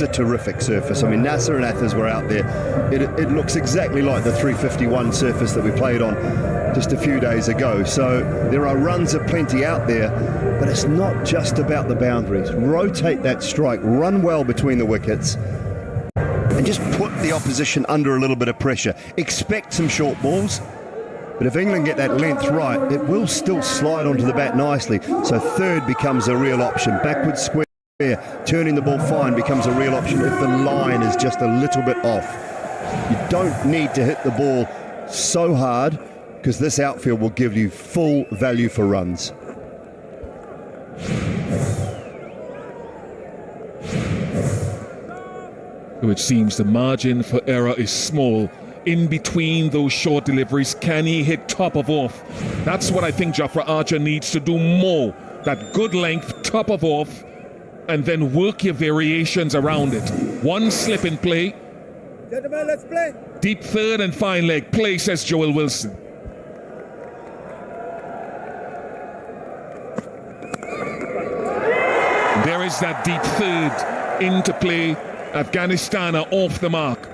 is a terrific surface. I mean, Nasser and Athers were out there. It looks exactly like the 351 surface that we played on just a few days ago. So there are runs aplenty out there, but it's not just about the boundaries. Rotate that strike, run well between the wickets, and just put the opposition under a little bit of pressure. Expect some short balls, but if England get that length right, it will still slide onto the bat nicely. So third becomes a real option. Backward square, turning the ball fine becomes a real option if the line is just a little bit off. You don't need to hit the ball so hard, because this outfield will give you full value for runs. It seems the margin for error is small. In between those short deliveries, can he hit top of off? That's what I think Jofra Archer needs to do more. That good length, top of off, and then work your variations around it. One slip in play. Gentlemen, let's play. Deep third and fine leg. Play, says Joel Wilson. There is that deep third into play. Afghanistan are off the mark.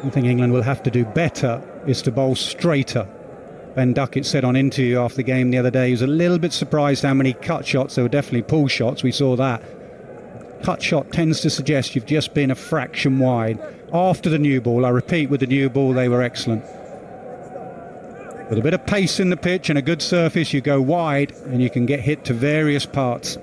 I think England will have to do better is to bowl straighter. Ben Duckett said on interview after the game the other day he was a little bit surprised how many cut shots. There were definitely pull shots, we saw that. Cut shot tends to suggest you've just been a fraction wide. After the new ball, I repeat, with the new ball they were excellent. With a bit of pace in the pitch and a good surface, you go wide and you can get hit to various parts.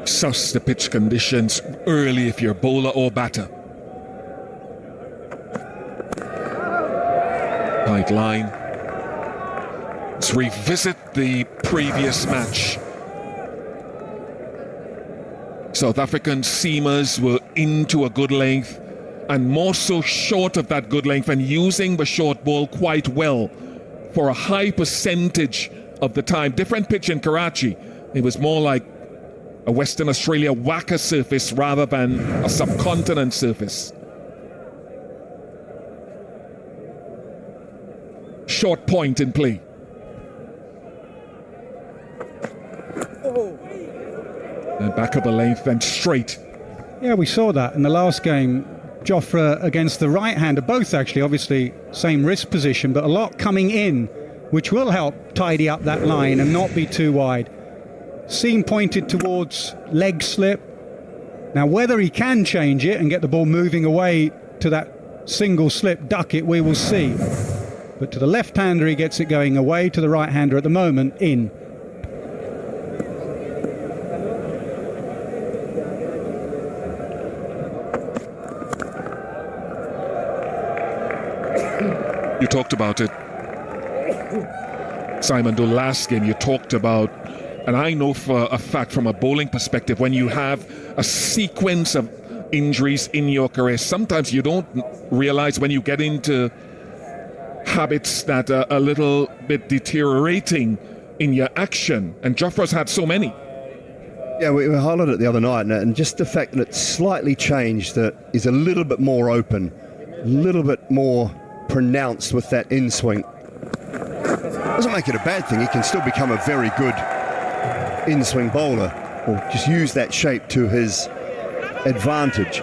Suss the pitch conditions early if you're bowler or batter. Tight line. Let's revisit the previous match. South African seamers were into a good length, and more so short of that good length, and using the short ball quite well for a high percentage of the time. Different pitch in Karachi. It was more like a Western Australia whacker surface rather than a subcontinent surface. Short point in play. And back of the length and straight. Yeah, we saw that in the last game. Jofra against the right-hander, both actually, obviously same wrist position, but a lot coming in, which will help tidy up that line and not be too wide. Seam pointed towards leg slip. Now whether he can change it and get the ball moving away to that single slip Duckett, we will see. But to the left-hander he gets it going away, to the right-hander at the moment in. You talked about it, Simon, the last game you talked about. And I know for a fact from a bowling perspective, when you have a sequence of injuries in your career, sometimes you don't realize when you get into habits that are a little bit deteriorating in your action. And Jofra's had so many. Yeah, we highlighted it the other night, and just the fact that it's slightly changed, that is a little bit more open, a little bit more pronounced with that in swing. Doesn't make it a bad thing. He can still become a very good in-swing bowler, or just use that shape to his advantage.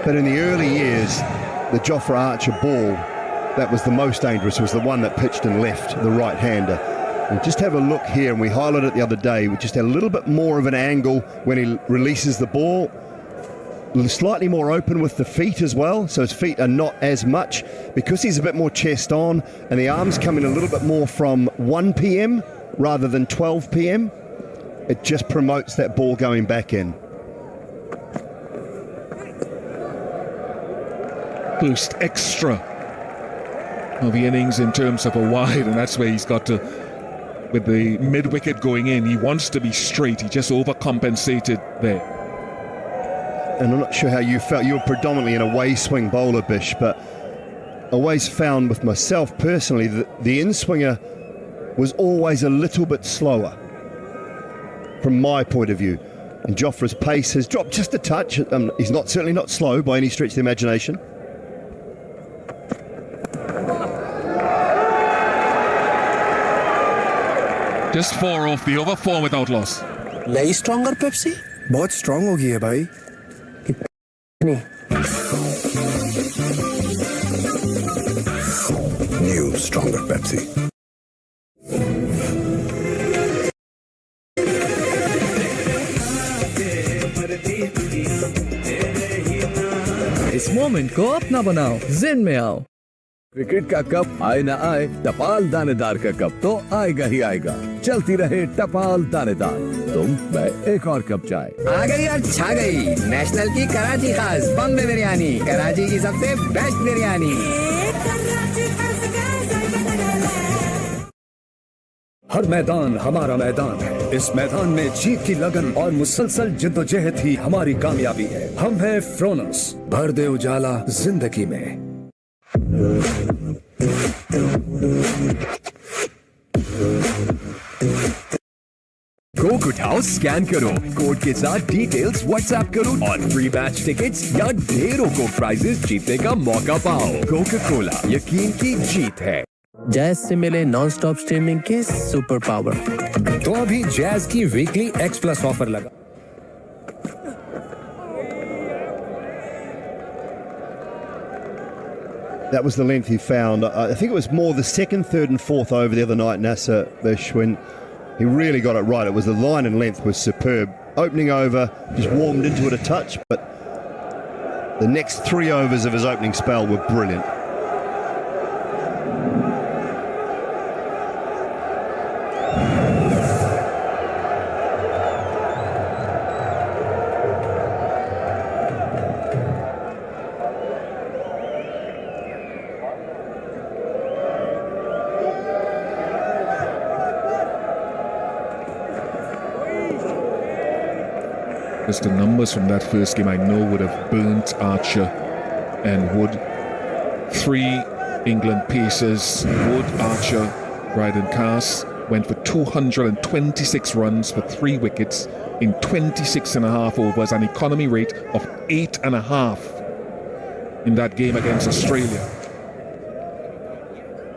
But in the early years, the Jofra Archer ball that was the most dangerous was the one that pitched and left, the right-hander. And just have a look here, and we highlighted it the other day, we just had a little bit more of an angle when he releases the ball, slightly more open with the feet as well, so his feet are not as much, because he's a bit more chest on, and the arms come in a little bit more from 1 p.m. rather than 12 p.m. It just promotes that ball going back in. First extra of the innings in terms of a wide, and that's where he's got to, with the mid-wicket going in, he wants to be straight. He just overcompensated there. And I'm not sure how you felt. You were predominantly an away swing bowler, Bish, but always found with myself personally that the in-swinger was always a little bit slower from my point of view. And Jofra's pace has dropped just a touch. He's certainly not slow by any stretch of the imagination. Just 4 off the over, 4 without loss. नई stronger Pepsi बहुत strong हो गई है भाई new stronger Pepsi इस moment को अपना बनाओ, जिन में आओ। क्रिकेट का कप आए ना आए, टपाल दानेदार का कप तो आएगा ही आएगा। चलती रहे टपाल दानेदार, तुम मैं एक और कप चाय। आ गई और छा गई नेशनल की कराची खास बॉम्बे बिरयानी, कराची की सबसे बेस्ट बिरयानी। हर मैदान हमारा मैदान है। इस मैदान में जीत की लगन और मुसलसल जिद्दोजहद ही हमारी कामयाबी है। हम हैं फ्रोनस, भर दे उजाला जिंदगी में। कोक उठाओ, स्कैन करो, कोड के साथ डिटेल्स व्हाट्सएप करो और फ्री मैच टिकट्स या ढेरों को प्राइजेस जीतने का मौका पाओ। कोका कोला, यकीन की जीत है। जैज से मिले नॉन स्टॉप स्ट्रीमिंग के सुपर पावर। तो अभी जैज की वीकली X+ ऑफर लगा। That was the length he found. I think it was more the second, third and fourth over the other night, Nasser Bish, when he really got it right. It was the line and length was superb. Opening over, just warmed into it a touch, but the next 3 overs of his opening spell were brilliant. Just the numbers from that first game I know would have burnt Archer and Wood. 3 England pacers, Wood, Archer, Bryden Cass, went for 226 runs for 3 wickets in 26.5 overs, an economy rate of 8.5 in that game against Australia.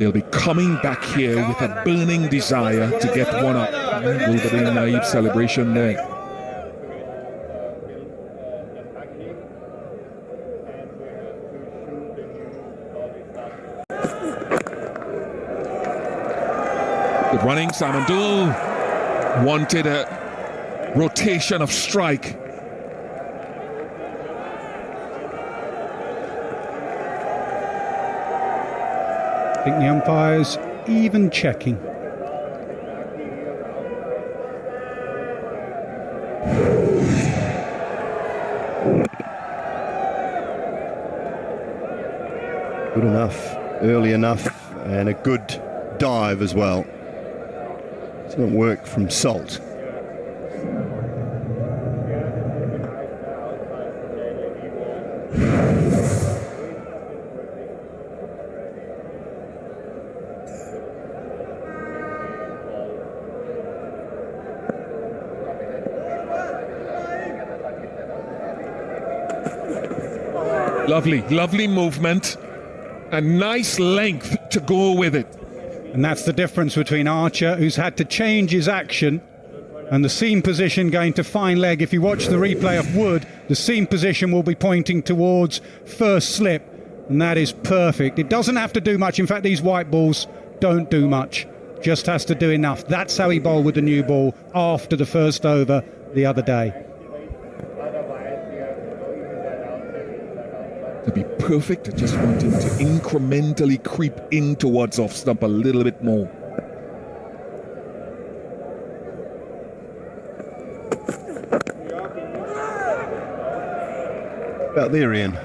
They'll be coming back here with a burning desire to get one up. Wolverine naive celebration there. Good running, Sam Abdul wanted a rotation of strike. I think the umpire's even checking. Good enough, early enough, and a good dive as well. It's not work from Salt. Lovely movement and nice length to go with it. And that's the difference between Archer, who's had to change his action, and the seam position going to fine leg. If you watch the replay of Wood, the seam position will be pointing towards first slip, and that is perfect. It doesn't have to do much. In fact, these white balls don't do much, just has to do enough. That's how he bowled with the new ball after the first over the other day. To be perfect, I just want him to incrementally creep in towards off stump a little bit more. About there, Ian.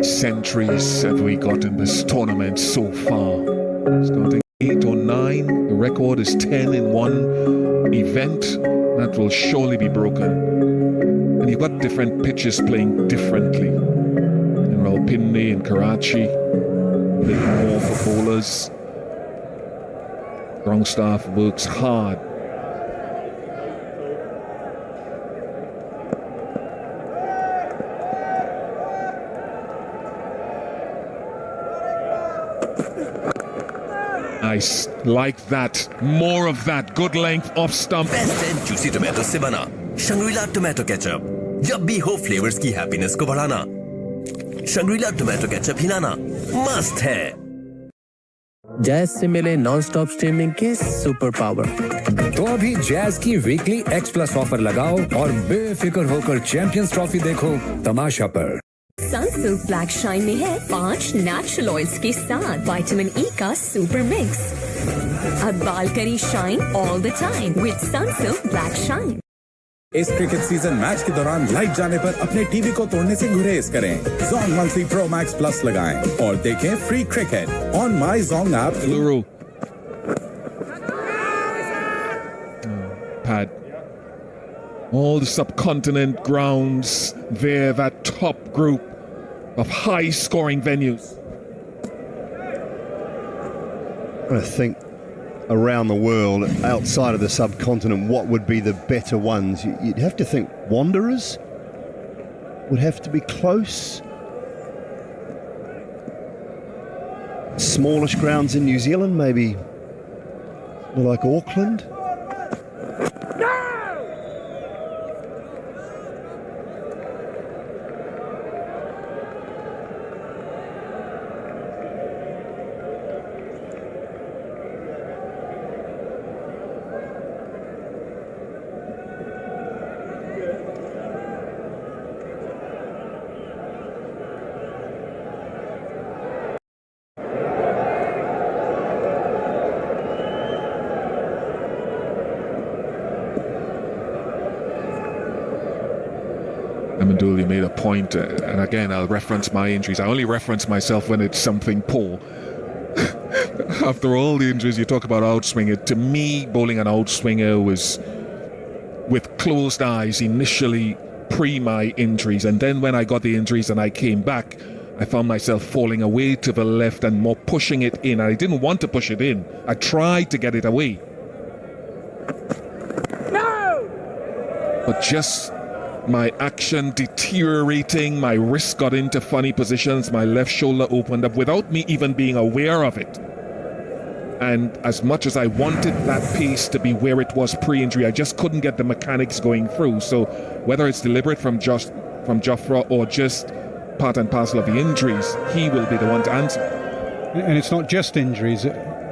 Centuries have we got in this tournament so far. Starting 8 or 9, the record is 10 in one event. That will surely be broken. And you've got different pitches playing differently. In Rawalpindi and Karachi, playing more for bowlers. Ground staff works hard. Nice, like that. More of that. Good length off stump. Best and juicy tomatoes से बना Shangri-La tomato ketchup. जब भी हो flavors की happiness को बढ़ाना, Shangri-La tomato ketchup हिलाना must है. जैज से मिले नॉन स्टॉप स्ट्रीमिंग के सुपर पावर। तो अभी जैज की वीकली X+ ऑफर लगाओ और बेफिक्र होकर चैंपियंस ट्रॉफी देखो तमाशा पर। सनसिल्क ब्लैक शाइन में है 5 नेचुरल ऑयल्स के साथ विटामिन ई का सुपर मिक्स। अब बाल करी shine all the time with Sunsilk black shine. इस क्रिकेट सीजन मैच के दौरान लाइट जाने पर अपने टीवी को तोड़ने से गुरेज करें। Zong monthly pro max plus लगाएं और देखें free cricket on my Zong app. Pad. All the subcontinent grounds there, that top group of high-scoring venues. I think around the world, outside of the subcontinent, what would be the better ones? You'd have to think Wanderers would have to be close. Smallish grounds in New Zealand, maybe like Auckland. Amandul, you made a point, and again, I'll reference my injuries. I only reference myself when it's something poor. After all the injuries, you talk about outswinger. To me, bowling an outswinger was with closed eyes initially pre my injuries, and then when I got the injuries and I came back, I found myself falling away to the left and more pushing it in. I didn't want to push it in. I tried to get it away. No! But just my action deteriorating, my wrist got into funny positions, my left shoulder opened up without me even being aware of it. And as much as I wanted that pace to be where it was pre-injury, I just couldn't get the mechanics going through. So whether it's deliberate from Jofra or just part and parcel of the injuries, he will be the one to answer. And it's not just injuries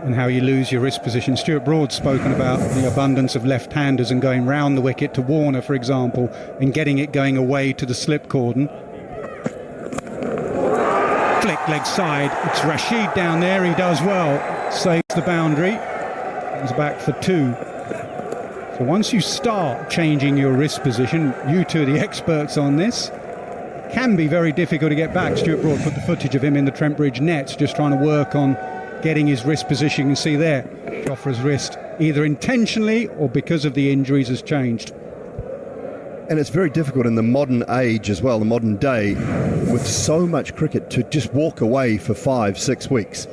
and how you lose your wrist position. Stuart Broad's spoken about the abundance of left-handers and going round the wicket to Warner, for example, and getting it going away to the slip cordon. Flick leg side. It's Rashid down there. He does well. Saves the boundary. He's back for 2. So once you start changing your wrist position, you two are the experts on this, can be very difficult to get back. Stuart Broad put the footage of him in the Trent Bridge nets, just trying to work on getting his wrist position. You can see there, Jofra's wrist, either intentionally or because of the injuries, has changed. And it's very difficult in the modern age as well, the modern day, with so much cricket, to just walk away for 5-6 weeks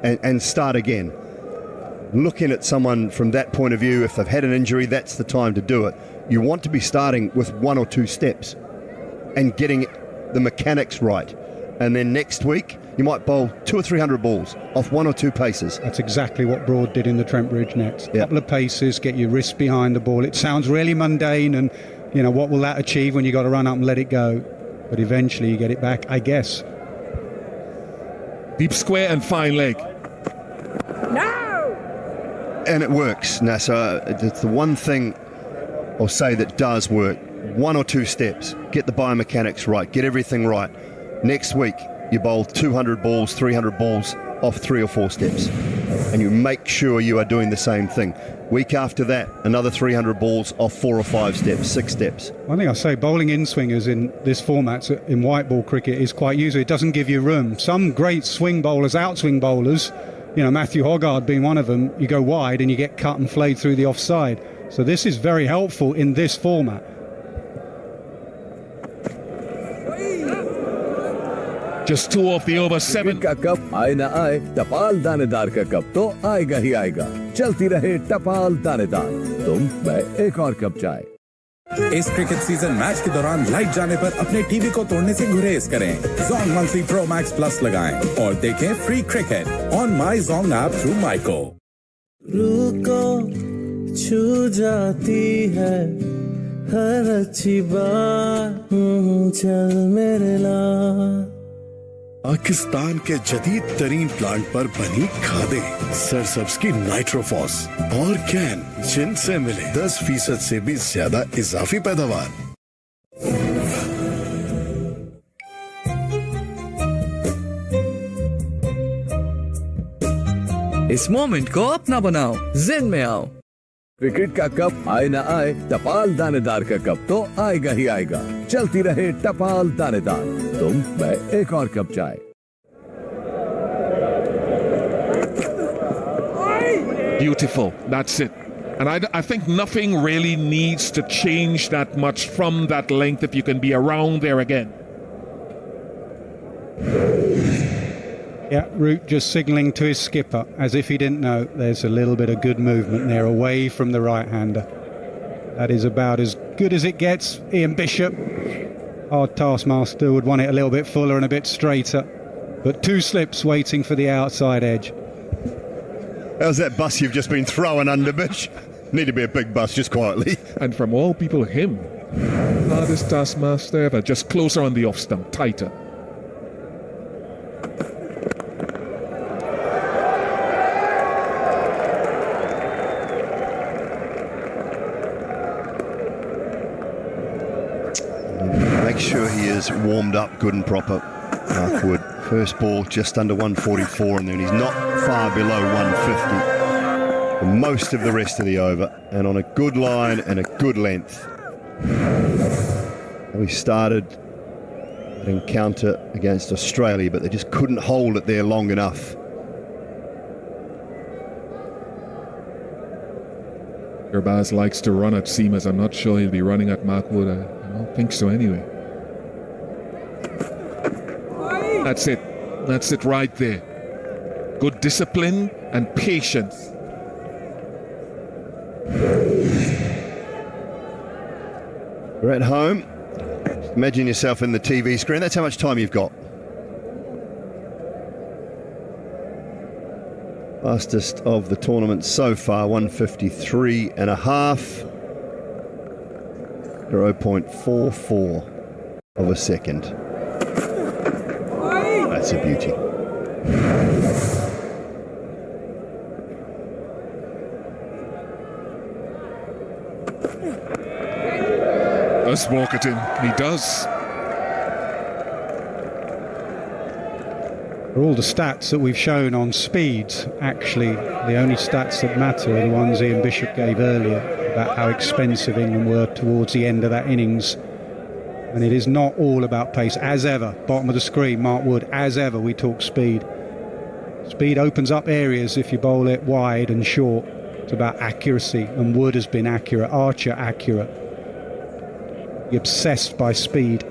and start again. Looking at someone from that point of view, if they've had an injury, that's the time to do it. You want to be starting with 1 or 2 steps and getting the mechanics right. And then next week, you might bowl 200 or 300 balls off 1 or 2 paces. That's exactly what Broad did in the Trent Bridge nets. A couple of paces, get your wrist behind the ball. It sounds really mundane, and you know, what will that achieve when you got to run up and let it go? But eventually you get it back, I guess. Deep square and fine leg. No! And it works, Nasser. It's the one thing I'll say that does work. 1 or 2 steps. Get the biomechanics right. Get everything right. Next week, you bowl 200 balls, 300 balls off 3 or 4 steps. And you make sure you are doing the same thing. Week after that, another 300 balls off 4 or 5 steps, 6 steps. One thing I say, bowling in swingers in this format, in white ball cricket, is quite useful. It doesn't give you room. Some great swing bowlers, outswing bowlers, you know, Matthew Hoggard being one of them, you go wide and you get cut and flayed through the offside. So this is very helpful in this format. Just 2 off the over 7. का cup आए ना आए, टपाल दानेदार का cup तो आएगा ही आएगा। चलती रहे टपाल दानेदार, तुम मैं एक और कप चाय। इस क्रिकेट सीजन मैच के दौरान लाइट जाने पर अपने टीवी को तोड़ने से गुरेज करें। Zong monthly pro max plus लगाएं और देखें free cricket on my Zong app through Myco. रुको, छू जाती है हर अच्छी बात, चल मेरे लाल। पाकिस्तान के जदीद तरीन प्लांट पर बनी खादें, सरसब्ज की नाइट्रोफॉस और कैन, जिनसे मिले 10% से भी ज्यादा इजाफी पैदावार। इस मोमेंट को अपना बनाओ, जिन में आओ। क्रिकेट का कप आए ना आए, टपाल दानेदार का कप तो आएगा ही आएगा। चलती रहे टपाल दानेदार, तुम मैं एक और कप चाय। Beautiful, that's it. And I think nothing really needs to change that much from that length if you can be around there again. Yeah, Root just signalling to his skipper as if he didn't know there's a little bit of good movement there away from the right-hander. That is about as good as it gets. Ian Bishop, our taskmaster, would want it a little bit fuller and a bit straighter. But two slips waiting for the outside edge. How's that bus you've just been throwing under, Bish? Need to be a big bus, just quietly. And from all people, him. Hardest taskmaster ever. Just closer on the off stump, tighter. Make sure he is warmed up good and proper, Mark Wood. First ball just under 144, and then he's not far below 150 for most of the rest of the over, and on a good line and a good length. We started an encounter against Australia, but they just couldn't hold it there long enough. Baz likes to run at seamers. I'm not sure he'll be running at Mark Wood. I don't think so anyway. That's it. That's it right there. Good discipline and patience. We're at home. Imagine yourself in the TV screen. That's how much time you've got. Fastest of the tournament so far, 153.5. 0.44 of a second. That's a beauty. Does walk it in. He does. For all the stats that we've shown on speeds, actually, the only stats that matter are the ones Ian Bishop gave earlier about how expensive England were towards the end of that innings. And it is not all about pace, as ever. Bottom of the screen, Mark Wood, as ever, we talk speed. Speed opens up areas if you bowl it wide and short. It's about accuracy, and Wood has been accurate, Archer accurate. You're obsessed by speed.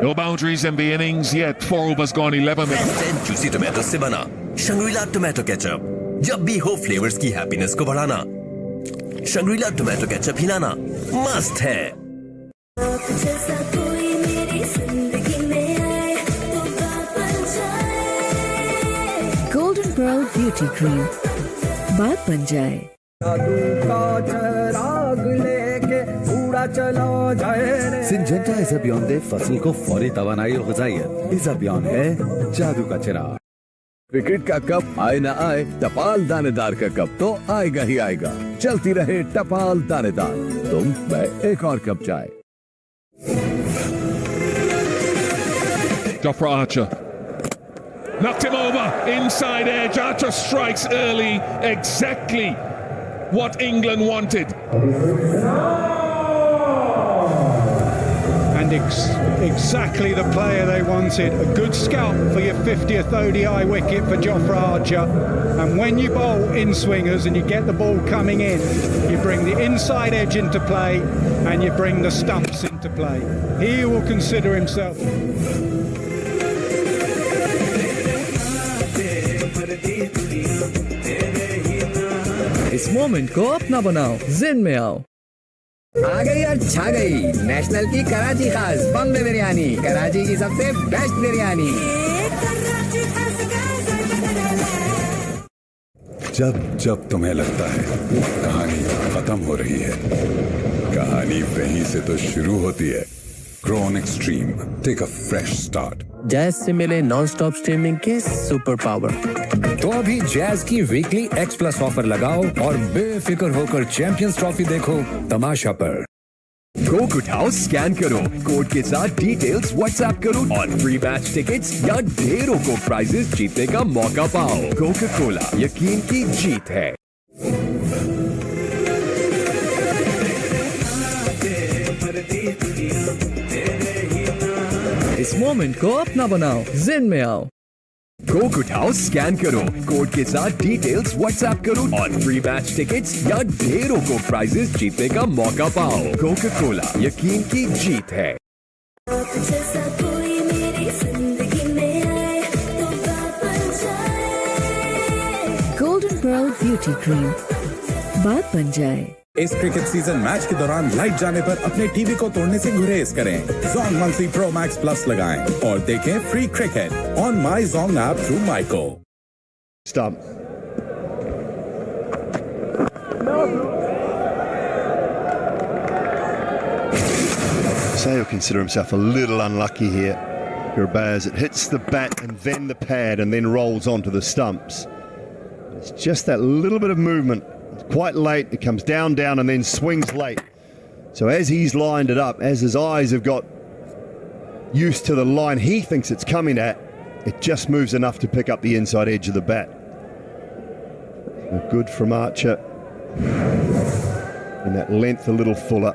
No boundaries in the innings yet. 4 overs gone, 11 minutes. Fresh and juicy tomatoes से बना Shangri-La tomato ketchup. जब भी हो flavours की happiness को बढ़ाना. Shangrila tomato ketchup हिलाना मस्त है। गोल्डन पर्ल ब्यूटी क्रीम, बात बन जाए। सिंजेंटा इज़ाबियॉन दे फसल को फौरी तवानाई और ग़िज़ाइयत। इज़ाबियॉन है जादू का चिराग। क्रिकेट का कप आए ना आए, टपाल दानेदार का कप तो आएगा ही आएगा। चलती रहे टपाल दानेदार, तुम मैं एक और कप चाय। Jofra Archer knocked him over, inside edge. Archer strikes early, exactly what England wanted. And exactly the player they wanted. A good scalp for your 50th ODI wicket for Jofra Archer. And when you bowl in swingers and you get the ball coming in, you bring the inside edge into play and you bring the stumps into play. He will consider himself. इस moment को अपना बनाओ, जिन में आओ। आ गई और छा गई नेशनल की कराची खास बॉम्बे बिरयानी, कराची की सबसे बेस्ट बिरयानी। जब जब तुम्हें लगता है कहानी खत्म हो रही है, कहानी वहीं से तो शुरू होती है। Grown Extreme, take a fresh start. Jazz से मिले नॉन स्टॉप स्ट्रीमिंग के सुपर पावर। तो अभी जैज की वीकली X+ ऑफर लगाओ और बेफिक्र होकर चैंपियंस ट्रॉफी देखो तमाशा पर। कोक उठाओ, स्कैन करो, कोड के साथ डिटेल्स व्हाट्सएप करो और फ्री मैच टिकट्स या ढेरों को प्राइजेस जीतने का मौका पाओ। कोका कोला, यकीन की जीत है। इस मोमेंट को अपना बनाओ, जिन में आओ। कोक उठाओ, स्कैन करो, कोड के साथ डिटेल्स व्हाट्सएप करो और फ्री मैच टिकट्स या ढेरों को प्राइजेस जीतने का मौका पाओ। कोका कोला, यकीन की जीत है। गोल्डन पर्ल ब्यूटी क्रीम, बात बन जाए। इस क्रिकेट सीजन मैच के दौरान लाइट जाने पर अपने टीवी को तोड़ने से गुरेज करें। Zong monthly pro max plus लगाएं और देखें free cricket on my Zong app through Myco. Stump. So he'll consider himself a little unlucky here. Gurbaz, it hits the bat and then the pad and then rolls onto the stumps. It's just that little bit of movement. It's quite late. It comes down, and then swings late. So as he's lined it up, as his eyes have got used to the line he thinks it's coming at, it just moves enough to pick up the inside edge of the bat. Good from Archer. And that length a little fuller.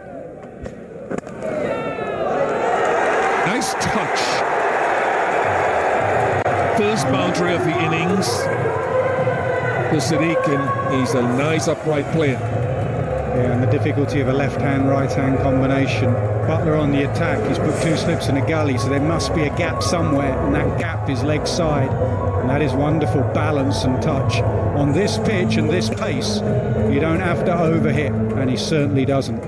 Nice touch. First boundary of the innings for Sadiq, and he's a nice upright player. Yeah, and the difficulty of a left-hand, right-hand combination. Butler on the attack, he's put two slips in a gully, so there must be a gap somewhere, and that gap is leg side. And that is wonderful balance and touch. On this pitch and this pace, you don't have to overhit, and he certainly doesn't.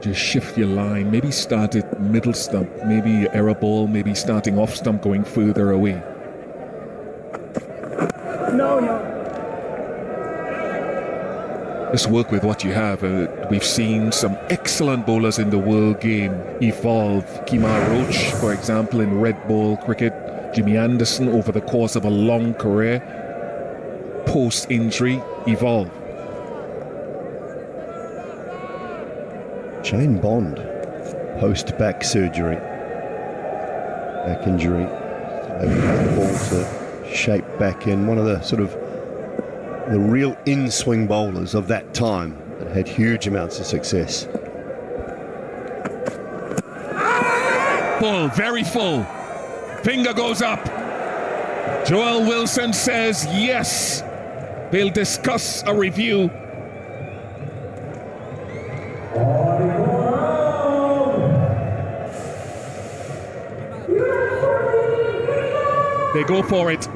Just shift your line, maybe start at middle stump, maybe error ball, maybe starting off stump going further away. No. Just work with what you have. We've seen some excellent bowlers in the world game evolve. Kemar Roach, for example, in red ball cricket. Jimmy Anderson, over the course of a long career, post-injury, evolve. Shane Bond, post-back surgery, back injury, having the ball to shape back in. One of the sort of the real in-swing bowlers of that time that had huge amounts of success. Full, very full. Finger goes up. Joel Wilson says yes. They'll discuss a review. They go for it.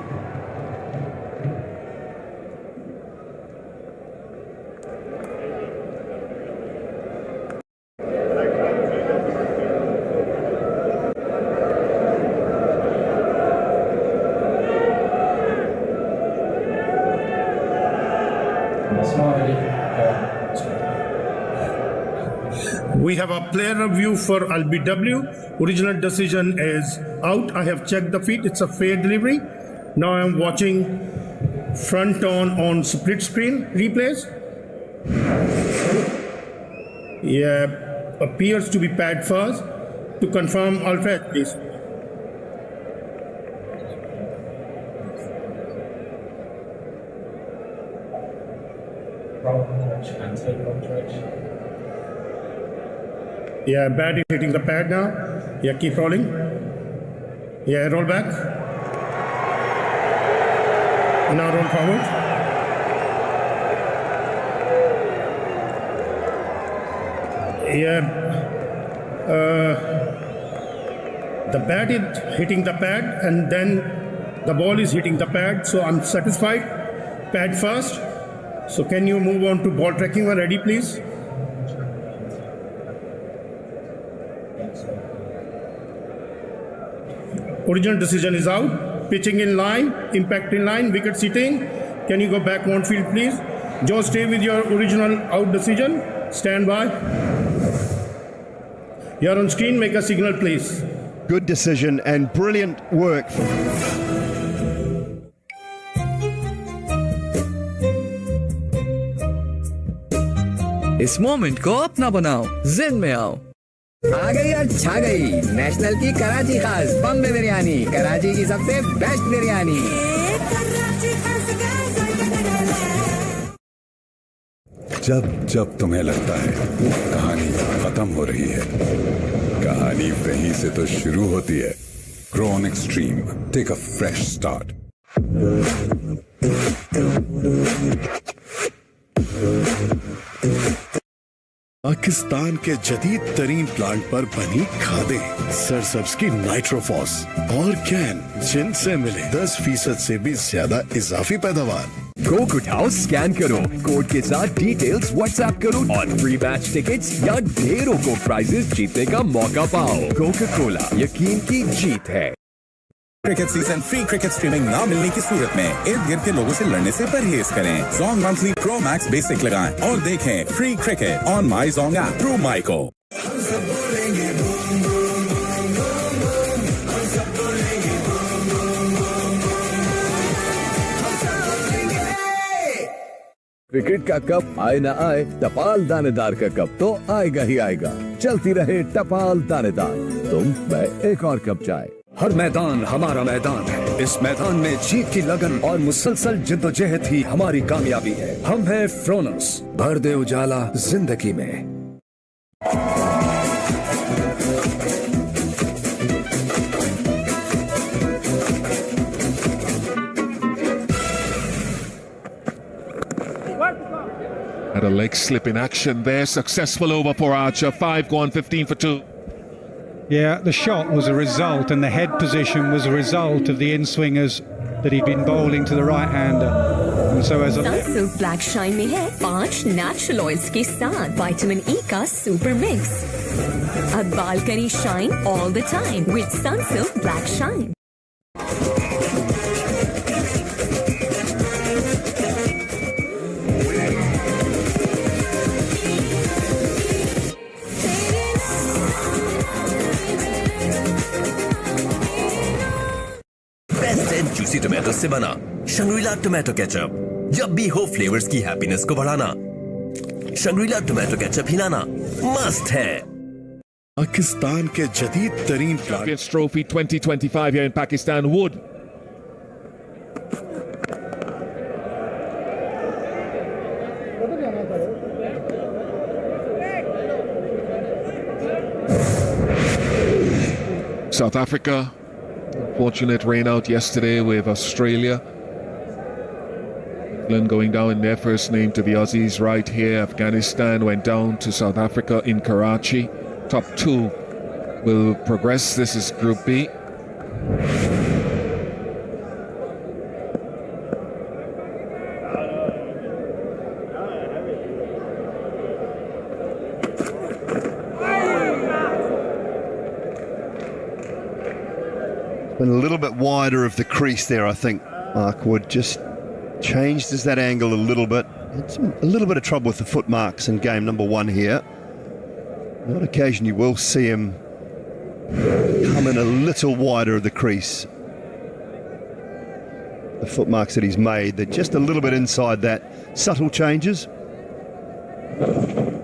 We have a player review for LBW. Original decision is out. I have checked the feet. It's a fair delivery. Now I'm watching front on split screen replays. Yeah, appears to be pad first. To confirm, Alfred, please. Yeah, bat is hitting the pad now. Yeah, keep rolling. Yeah, roll back. Now roll forward. Yeah. The bat is hitting the pad and then the ball is hitting the pad. So I'm satisfied. Pad first. So can you move on to ball tracking when ready, please? Original decision is out. Pitching in line, impact in line, wicket sitting. Can you go back one field, please? Joe, stay with your original out decision. Stand by. You're on screen, make a signal, please. Good decision and brilliant work. इस moment को अपना बनाओ, जिन में आओ। आ गई और छा गई नेशनल की कराची खास बम्बे बिरयानी, कराची की सबसे बेस्ट बिरयानी। जब जब तुम्हें लगता है कहानी खत्म हो रही है, कहानी वहीं से तो शुरू होती है। Grown extreme, take a fresh start. Pakistan के जदीद तरीन प्लांट पर बनी खादें, सरसब्ज की नाइट्रोफॉस और कैन, जिनसे मिले 10% से भी ज्यादा इजाफी पैदावार। कोक उठाओ, स्कैन करो, कोड के साथ डिटेल्स व्हाट्सएप करो और फ्री मैच टिकट्स या ढेरों को प्राइजेस जीतने का मौका पाओ। कोका कोला, यकीन की जीत है। Cricket season free cricket streaming ना मिलने की सूरत में इर्द गिर्द के लोगों से लड़ने से परहेज करें। Zong monthly pro max basic लगाएं और देखें free cricket on my Zong app through Myco. Cricket का कप आए ना आए, टपाल दानेदार का कप तो आएगा ही आएगा। चलती रहे टपाल दानेदार, तुम मैं एक और कप चाय। हर मैदान हमारा मैदान है। इस मैदान में जीत की लगन और मुसलसल जिद्दोजहद ही हमारी कामयाबी है। हम हैं फ्रोनस, भर दे उजाला जिंदगी में। Had a leg slip in action there. Successful over for Archer. 5 gone, 15 for 2. Yeah, the shot was a result and the head position was a result of the in-swingers that he'd been bowling to the right-hander. And so as a... Sunsilk Black Shine में है 5 natural oils के साथ vitamin E का super mix. अब बाल करें shine all the time with Sunsilk Black Shine। Juicy tomato से बना शंग्रीला टोमेटो केचप। जब भी हो फ्लेवर्स की हैप्पीनेस को बढ़ाना, शंग्रीला टोमेटो केचप हिलाना मस्त है। पाकिस्तान के जदीद तरीन Champions Trophy 2025 here in Pakistan would. South Africa, fortunate rain out yesterday with Australia. England going down in their first name to the Aussies right here. Afghanistan went down to South Africa in Karachi. Top 2 will progress. This is Group B. Been a little bit wider of the crease there, I think. Mark Wood just changed that angle a little bit. It's a little bit of trouble with the foot marks in game number 1 here. On occasion you will see him come in a little wider of the crease. The foot marks that he's made, they're just a little bit inside that. Subtle changes.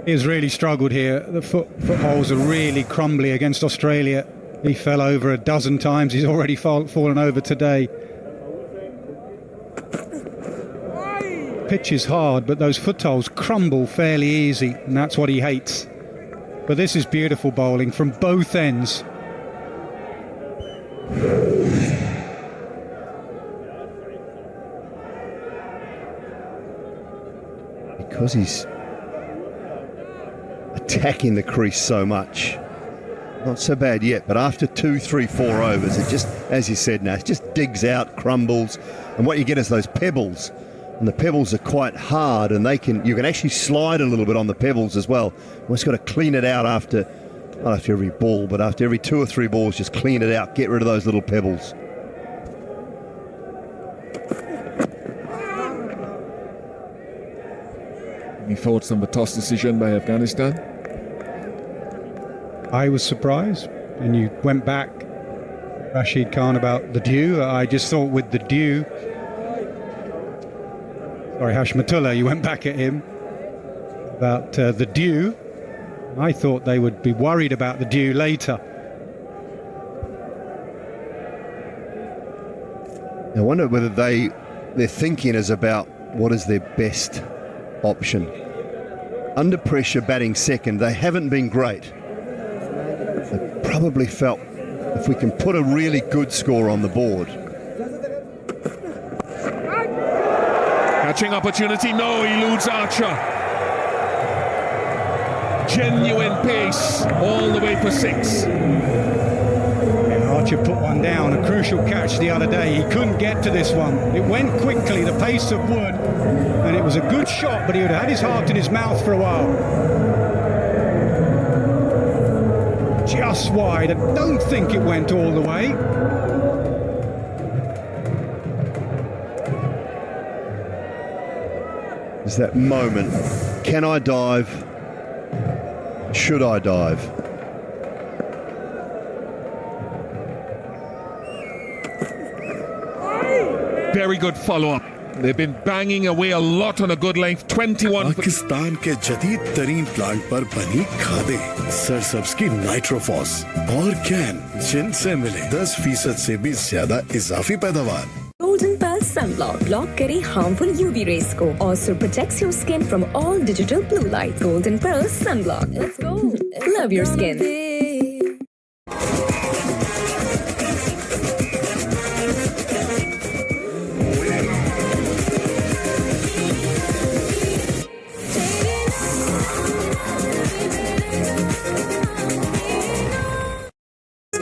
He's really struggled here. The footholes are really crumbly against Australia. He fell over a dozen times. He's already fallen over today. Pitch is hard, but those footholes crumble fairly easy, and that's what he hates. But this is beautiful bowling from both ends. Because he's attacking the crease so much. Not so bad yet, but after 2, 3, 4 overs, it just, as you said, now it just digs out, crumbles, and what you get is those pebbles. And the pebbles are quite hard, and you can actually slide a little bit on the pebbles as well. We've just got to clean it out not after every ball, but after every 2 or 3 balls, just clean it out, get rid of those little pebbles. Any thoughts on the toss decision by Afghanistan? I was surprised, and you went back, Rashid Khan, about the dew. I just thought with the dew, sorry, Hashmatullah, you went back at him about the dew. I thought they would be worried about the dew later. I wonder whether their thinking is about what is their best option. Under pressure, batting second, they haven't been great. They probably felt if we can put a really good score on the board. Catching opportunity, no, eludes Archer. Genuine pace all the way for 6. Archer put one down, a crucial catch the other day. He couldn't get to this one. It went quickly, the pace of Wood, and it was a good shot, but he would have had his heart in his mouth for a while. Just wide. I don't think it went all the way. There's that moment. Can I dive? Should I dive? Very good follow-up. They've been banging away a lot on a good length. 21. Pakistan के जदीद तरीन plant पर बनी खादें सरसब्स की नाइट्रोफॉस और can जिनसे मिले 10% से भी ज्यादा इजाफी पैदावार. Golden Pearl Sunblock block करे harmful UV rays को, also protects your skin from all digital blue light. Golden Pearl Sunblock. Let's go. Love your skin.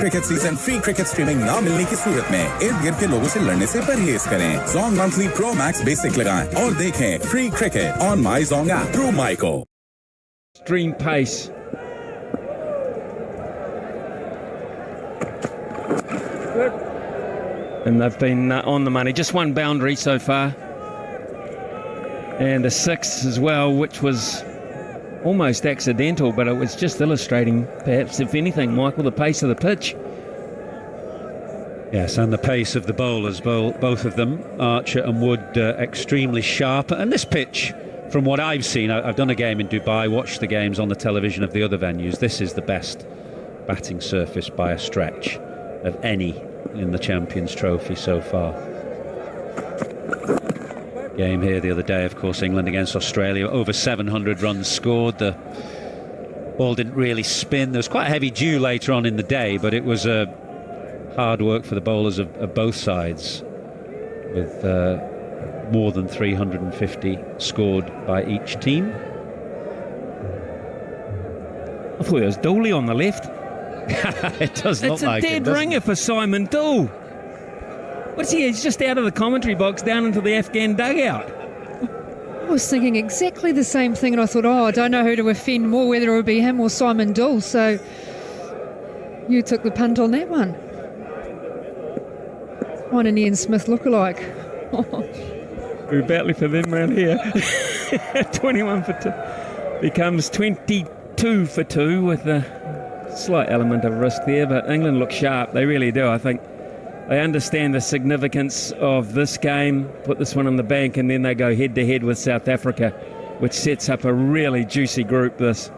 Cricket season free cricket streaming ना मिलने की सूरत में इर्द गिर्द के लोगों से लड़ने से परहेज करें. Zong monthly pro max basic लगाएं और देखें free cricket on my Zong app through Myco. Extreme pace. And they've been on the money. Just one boundary so far. And a 6 as well, which was almost accidental, but it was just illustrating, perhaps, if anything, Michael, the pace of the pitch. Yes, and the pace of the bowlers, both of them, Archer and Wood, extremely sharp. And this pitch, from what I've seen, I've done a game in Dubai, watched the games on the television of the other venues. This is the best batting surface by a stretch of any in the Champions Trophy so far. Game here the other day, of course, England against Australia, over 700 runs scored. The ball didn't really spin. There was quite a heavy dew later on in the day, but it was hard work for the bowlers of both sides, with more than 350 scored by each team. I thought it was Dooley on the left. It does look like it. It's a dead ringer for Simon Dool. What's he? He's just out of the commentary box down into the Afghan dugout. I was thinking exactly the same thing, and I thought, I don't know who to offend more, whether it would be him or Simon Dool. So you took the punt on that one. on an Ian Smith lookalike. We're battling for them around here. 21 for 2. Becomes 22 for 2 with a slight element of risk there, but England look sharp. They really do. I think they understand the significance of this game, put this one on the bank, and then they go head-to-head with South Africa, which sets up a really juicy group, this.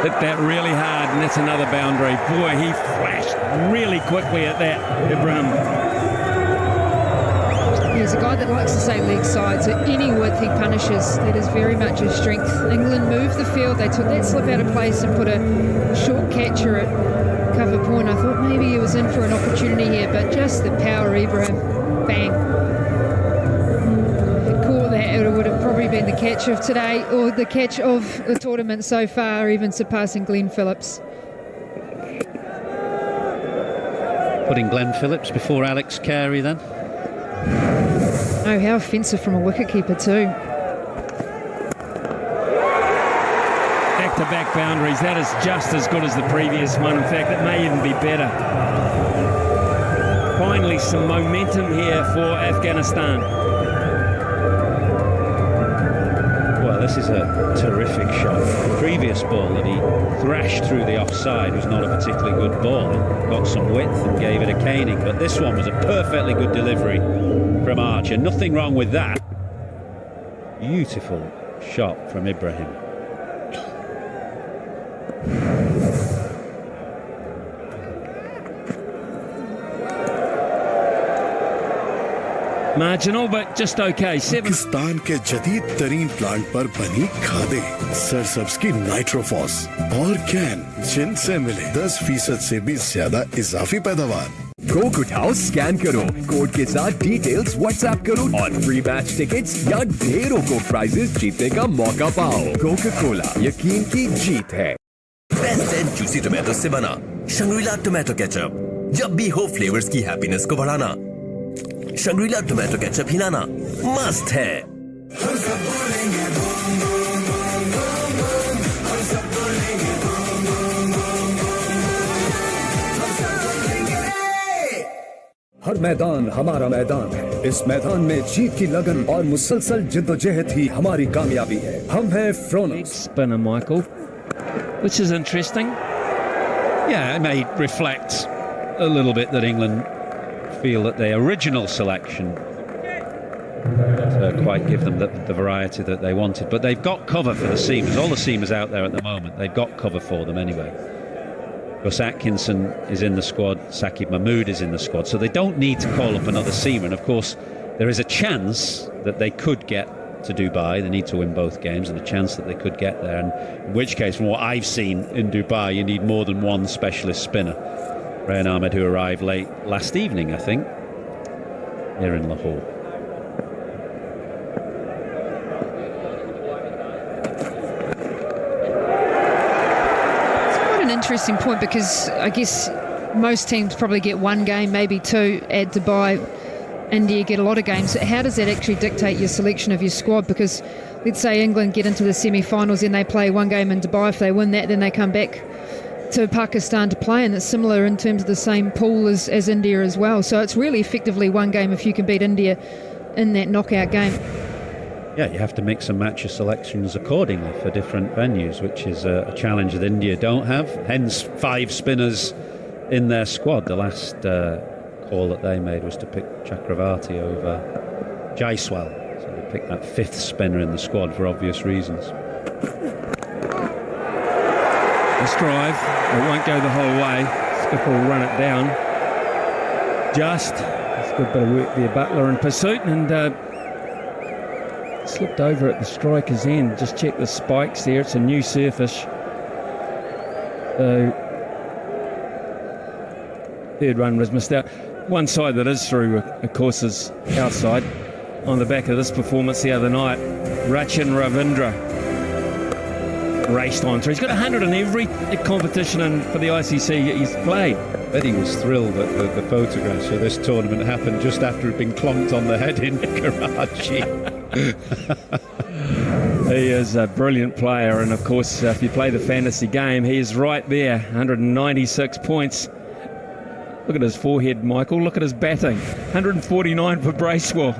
Hit that really hard, and that's another boundary. Boy, he flashed really quickly at that, Ibrahim. He's a guy that likes to say leg side, so any width he punishes, that is very much his strength. England moved the field, they took that slip out of place and put a short catcher at cover point. I thought maybe he was in for an opportunity here, but just the power, Ibrahim, bang. If he caught that, it would have probably been the catch of today, or the catch of the tournament so far, even surpassing Glenn Phillips. Putting Glenn Phillips before Alex Carey then. Oh, how offensive from a wicketkeeper too. Back-to-back boundaries. That is just as good as the previous one. In fact, it may even be better. Finally, some momentum here for Afghanistan. Well, this is a terrific shot. The previous ball that he thrashed through the offside was not a particularly good ball. It got some width and gave it a caning, but this one was a perfectly good delivery from Archer. Nothing wrong with that. Beautiful shot from Ibrahim. Marginal, but just okay. Pakistan के जदीद तरीन plant पर बनी खादें, सरसब्ज की नाइट्रोफॉस और can, जिनसे मिले 10% से भी ज्यादा इजाफी पैदावार। कोक उठाओ, स्कैन करो, कोड के साथ डिटेल्स व्हाट्सएप करो और फ्री मैच टिकट्स या ढेरों को प्राइजेस जीतने का मौका पाओ। कोका कोला, यकीन की जीत है। बेस्ट एंड जूसी टोमेटो से बना शंग्रीला टोमेटो केचप। जब भी हो फ्लेवर्स की हैप्पीनेस को बढ़ाना, शंग्रीला टोमेटो केचप हिलाना मस्ट है। हर मैदान हमारा मैदान है। इस मैदान में जीत की लगन और मुसलसल जिद्दोजहद ही हमारी कामयाबी है। हम हैं फ्रोनस। Spinner, Michael, which is interesting. Yeah, it may reflect a little bit that England feel that the original selection didn't quite give them the variety that they wanted, but they've got cover for the seamers. All the seamers out there at the moment, they've got cover for them anyway. Gus Atkinson is in the squad, Saqib Mahmood is in the squad, so they don't need to call up another seamer. And of course, there is a chance that they could get to Dubai. They need to win both games, and a chance that they could get there. And in which case, from what I've seen in Dubai, you need more than one specialist spinner. Rayan Ahmed, who arrived late last evening, I think, here in Lahore. Interesting point, because I guess most teams probably get one game, maybe two. Add Dubai, India get a lot of games. How does that actually dictate your selection of your squad? Because let's say England get into the semi-finals and they play one game in Dubai. If they win that, then they come back to Pakistan to play, and it's similar in terms of the same pool as India as well. So it's really effectively one game if you can beat India in that knockout game. Yeah, you have to mix and match your selections accordingly for different venues, which is a challenge that India don't have. Hence, 5 spinners in their squad. The last call that they made was to pick Chakravarti over Jaiswal. So they picked that 5th spinner in the squad for obvious reasons. This drive, it won't go the whole way. Skipper will run it down. Just, it's a good bit of work there, Butler in pursuit, and slipped over at the striker's end. Just check the spikes there. It's a new surface. So third run was missed out. One side that is through, of course, is our side. On the back of this performance the other night, Rachin Ravindra. raced on through. He's got 100 in every competition for the ICC he's played. I bet he was thrilled that the photographs for this tournament happened just after he'd been clonked on the head in Karachi. He is a brilliant player, and of course, if you play the fantasy game, he is right there, 196 points. Look at his forehead, Michael. Look at his batting. 149 for Bracewell.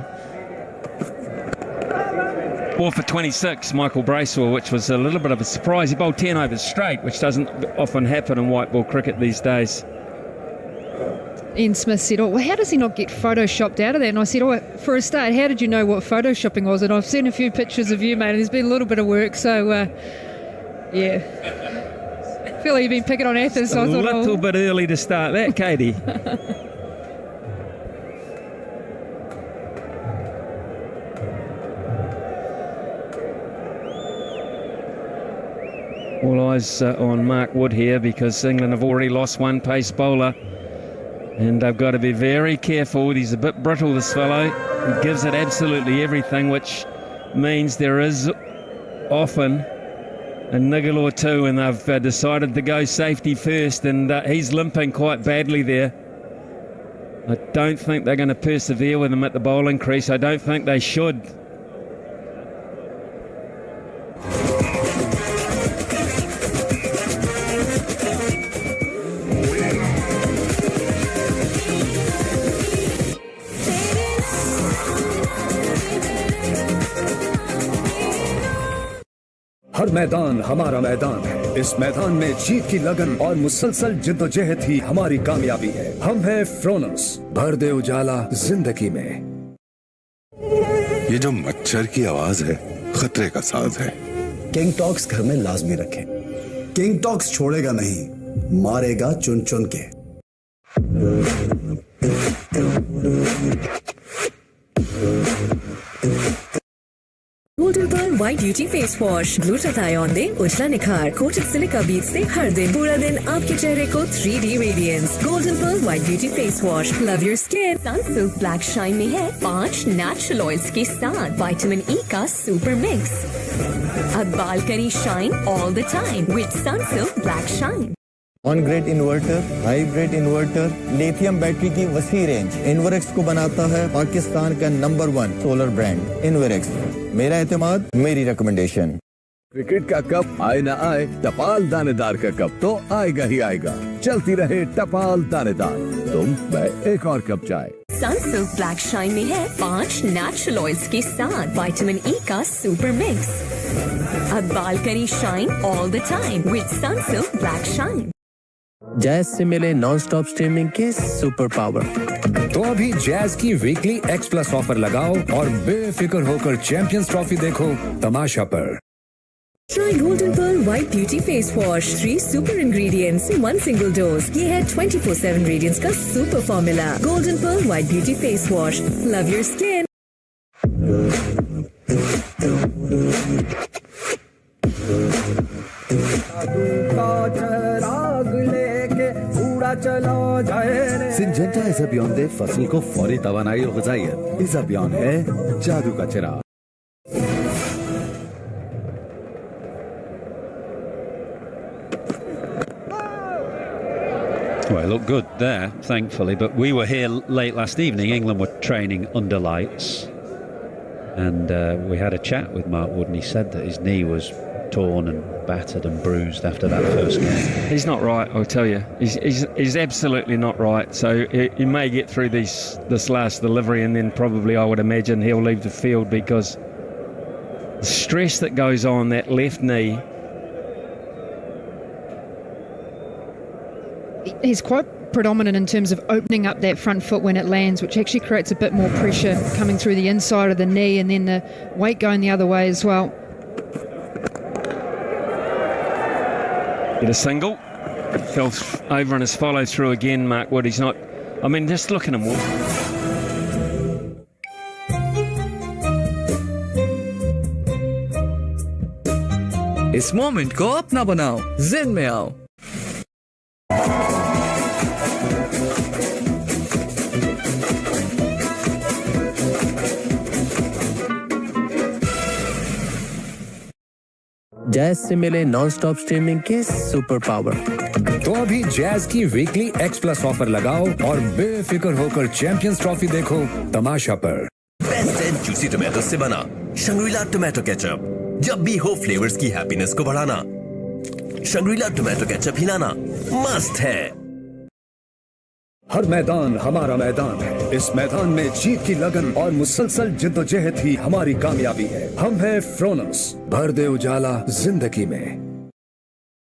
4 for 26, Michael Bracewell, which was a little bit of a surprise. He bowled 10 overs straight, which doesn't often happen in white ball cricket these days. Ian Smith said, oh, well, how does he not get photoshopped out of that? And I said, oh, for a start, how did you know what photoshopping was? And I've seen a few pictures of you, mate, and there's been a little bit of work, so, yeah. I feel like you've been picking on Athens. A little bit early to start that, Katie. All eyes on Mark Wood here, because England have already lost one pace bowler, and they've got to be very careful. He's a bit brittle, this fellow. He gives it absolutely everything, which means there is often a niggle or two, and they've decided to go safety first, and he's limping quite badly there. I don't think they're going to persevere with him at the bowling crease. I don't think they should. हर मैदान हमारा मैदान है। इस मैदान में जीत की लगन और मुसलसल जिद्दोजहद ही हमारी कामयाबी है। हम हैं फ्रोनस, भर दे उजाला जिंदगी में। ये जो मच्छर की आवाज है, खतरे का साज है। किंग टॉक्स घर में लाजमी रखें। किंग टॉक्स छोड़ेगा नहीं, मारेगा चुन चुन के। Golden pearl white beauty face wash, glutathione दे उजला निखार, कोटेड सिलिका बीट्स से हर दिन पूरा दिन आपके चेहरे को 3D radiance. Golden pearl white beauty face wash, love your skin. Sunsilk black shine में है 5 नेचुरल ऑयल्स के साथ विटामिन ई का सुपर मिक्स। अब बाल करी shine all the time with Sunsilk black shine. On grid inverter, hybrid inverter, lithium battery की वसी रेंज इन्वरेक्स को बनाता है पाकिस्तान का नंबर 1 सोलर ब्रांड इन्वरेक्स। मेरा एतमाद, मेरी रिकमेंडेशन। क्रिकेट का कप आए ना आए, टपाल दानेदार का कप तो आएगा ही आएगा। चलती रहे टपाल दानेदार, तुम मैं एक और कप चाय। सनसिल्क ब्लैक शाइन में है 5 नेचुरल ऑयल्स के साथ विटामिन ई का सुपर मिक्स। अब बाल करी shine all the time with Sunsilk black shine. Jazz से मिले नॉन स्टॉप स्ट्रीमिंग के सुपर पावर। तो अभी जैज की वीकली X+ ऑफर लगाओ और बेफिक्र होकर चैंपियंस ट्रॉफी देखो तमाशा पर। Try Golden Pearl White Beauty Face Wash, 3 super ingredients, 1 single dose. ये है 24/7 radiance का super formula. Golden Pearl White Beauty Face Wash. Love your skin. Syngenta इस अभियान दे फसल को फौरी तवानाई और ग़िज़ाइयत। इस अभियान है जादू का चिराग। Well, it looked good there, thankfully, but we were here late last evening. England were training under lights, and we had a chat with Mark Wood, and he said that his knee was torn and battered and bruised after that first game. He's not right, I'll tell you. He's absolutely not right. So he may get through this last delivery, and then probably I would imagine he'll leave the field, because the stress that goes on that left knee. He's quite predominant in terms of opening up that front foot when it lands, which actually creates a bit more pressure coming through the inside of the knee, and then the weight going the other way as well. Get a single. Fell over in his follow through again, Mark Wood. He's not... I mean, just look at him walk. इस moment को अपना बनाओ, Zen में आओ। Jazz से मिले non stop streaming के super power. तो अभी जैज की वीकली X+ ऑफर लगाओ और बेफिक्र होकर चैंपियंस ट्रॉफी देखो तमाशा पर। बेस्ट एंड जूसी टोमेटो से बना शंग्रीला टोमेटो केचप। जब भी हो फ्लेवर्स की हैप्पीनेस को बढ़ाना, शंग्रीला टोमेटो केचप हिलाना मस्त है। हर मैदान हमारा मैदान है। इस मैदान में जीत की लगन और मुसलसल जिद्दोजहद ही हमारी कामयाबी है। हम हैं फ्रोनस, भर दे उजाला जिंदगी में।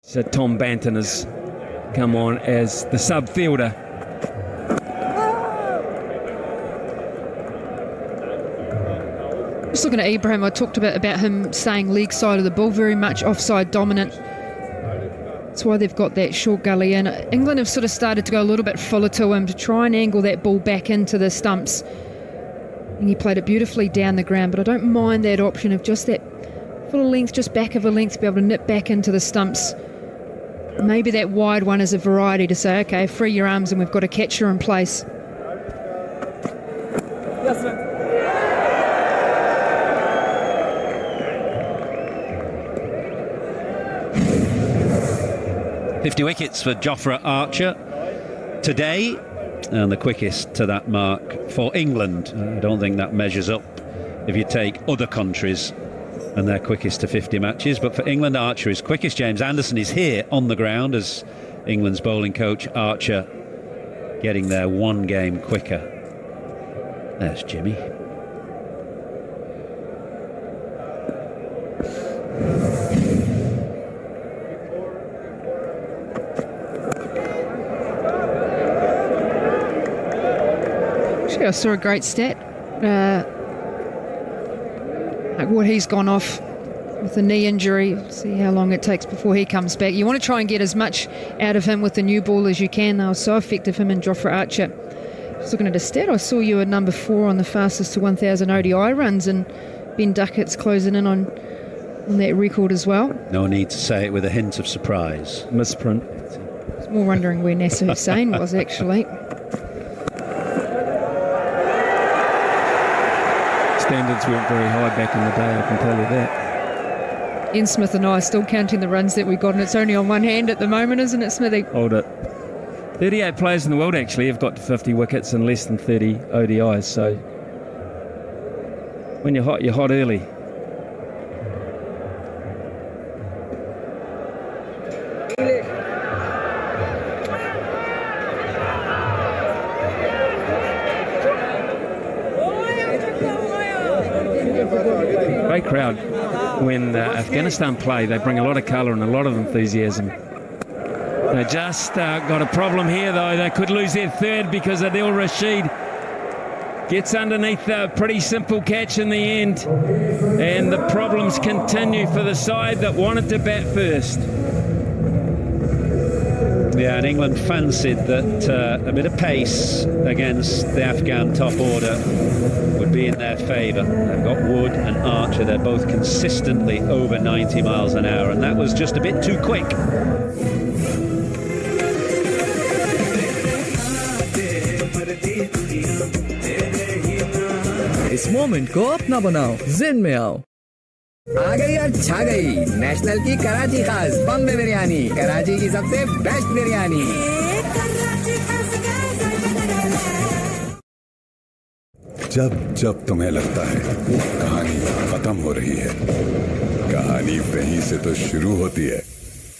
So Tom Banton has come on as the sub fielder. Just looking at Ibrahim, I talked a bit about him staying leg side of the ball, very much offside dominant. That's why they've got that short gully in. England have sort of started to go a little bit fuller to him to try and angle that ball back into the stumps. And he played it beautifully down the ground, but I don't mind that option of just that full length, just back of a length, to be able to nip back into the stumps. Maybe that wide one is a variety to say, okay, free your arms and we've got a catcher in place. Yes, sir. 50 wickets for Jofra Archer today, and the quickest to that mark for England. I don't think that measures up if you take other countries and their quickest to 50 matches, but for England, Archer is quickest. James Anderson is here on the ground as England's bowling coach. Archer getting there one game quicker. There's Jimmy. I saw a great stat. Like what he's gone off with the knee injury. See how long it takes before he comes back. You want to try and get as much out of him with the new ball as you can. They were so effective, him and Jofra Archer. Just looking at a stat, I saw you at number 4 on the fastest to 1,000 ODI runs, and Ben Duckett's closing in on that record as well. No need to say it with a hint of surprise. Misprint. I was more wondering where Nasser Hussain was actually. Standards weren't very high back in the day, I can tell you that. Ian Smith and I are still counting the runs that we got, and it's only on one hand at the moment, isn't it, Smithy? Hold it. 38 players in the world actually have got to 50 wickets and less than 30 ODIs, so when you're hot early. Great crowd. When Afghanistan play, they bring a lot of colour and a lot of enthusiasm. They just got a problem here, though. They could lose their third because Adil Rashid gets underneath a pretty simple catch in the end. And the problems continue for the side that wanted to bat first. Yeah, and England fancied that a bit of pace against the Afghan top order would be in their favour. They've got Wood and Archer, they're both consistently over 90 miles an hour, and that was just a bit too quick. इस moment को अपना बनाओ, जिन में आओ। आ गई और छा गई नेशनल की कराची खास बम्बे बिरयानी, कराची की सबसे बेस्ट बिरयानी। जब जब तुम्हें लगता है कहानी खत्म हो रही है, कहानी वहीं से तो शुरू होती है।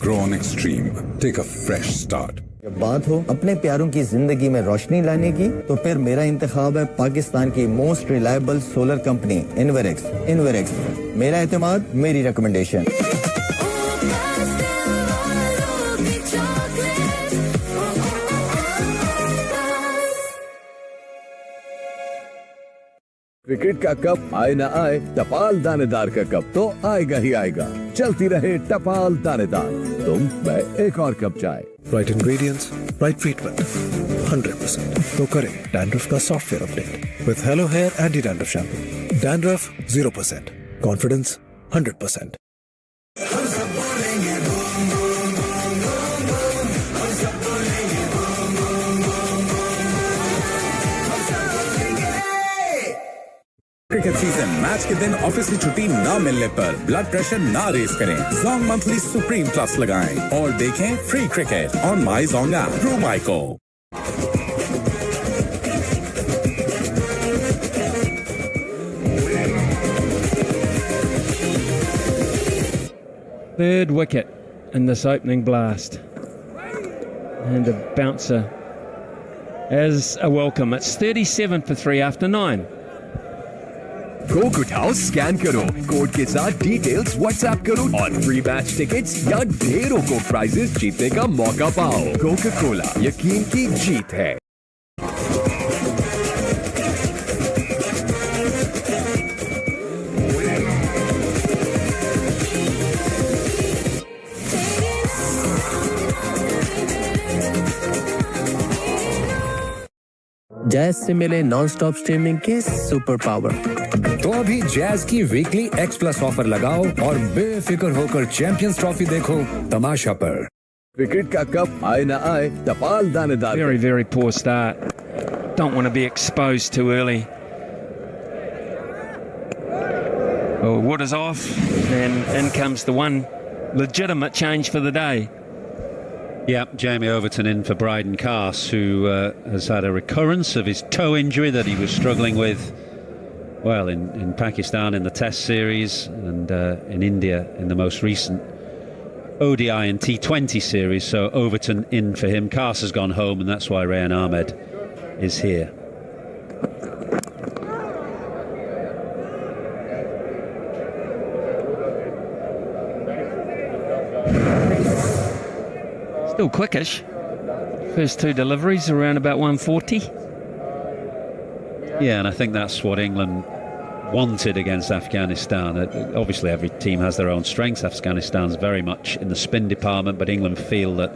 Grown Extreme, take a fresh start. जब बात हो अपने प्यारों की जिंदगी में रोशनी लाने की, तो फिर मेरा इंतखाब है पाकिस्तान की most reliable solar company Inverex. Inverex, मेरा एतमाद, मेरी रिकमेंडेशन। क्रिकेट का कप आए ना आए, टपाल दानेदार का कप तो आएगा ही आएगा। चलती रहे टपाल दानेदार, तुम मैं एक और कप चाय। Right ingredients, right treatment, 100%। तो करें डैंड्रफ का software update with hello hair anti dandruff shampoo. Dandruff 0%, confidence 100%। Cricket season match के दिन ऑफिस की छुट्टी ना मिलने पर ब्लड प्रेशर ना रेस करें, जोंग मंथली सुप्रीम प्लस लगाएं और देखें free cricket on my Zong app through Myco. Third wicket in this opening blast. And a bouncer as a welcome. It's 37 for 3 after 9. Coke उठाओ, scan करो, code के साथ details WhatsApp करो और free match tickets या ढेरों को prices जीतने का मौका पाओ। कोका कोला, यकीन की जीत है। जैज से मिले नॉन स्टॉप स्ट्रीमिंग के सुपर पावर। तो अभी जैज की वीकली X+ ऑफर लगाओ और बेफिक्र होकर चैंपियंस ट्रॉफी देखो तमाशा पर। क्रिकेट का कप आए ना आए, टपाल दानेदार। Very, very poor start. Don't want to be exposed too early. Oh, wood is off, and in comes the one legitimate change for the day. Yeah, Jamie Overton in for Bryden Cass, who has had a recurrence of his toe injury that he was struggling with, well, in Pakistan in the Test series and in India in the most recent ODI and T20 series. So Overton in for him. Cass has gone home, and that's why Rayan Ahmed is here. Still quickish. First two deliveries around about 140. Yeah, and I think that's what England wanted against Afghanistan. Obviously, every team has their own strengths. Afghanistan's very much in the spin department, but England feel that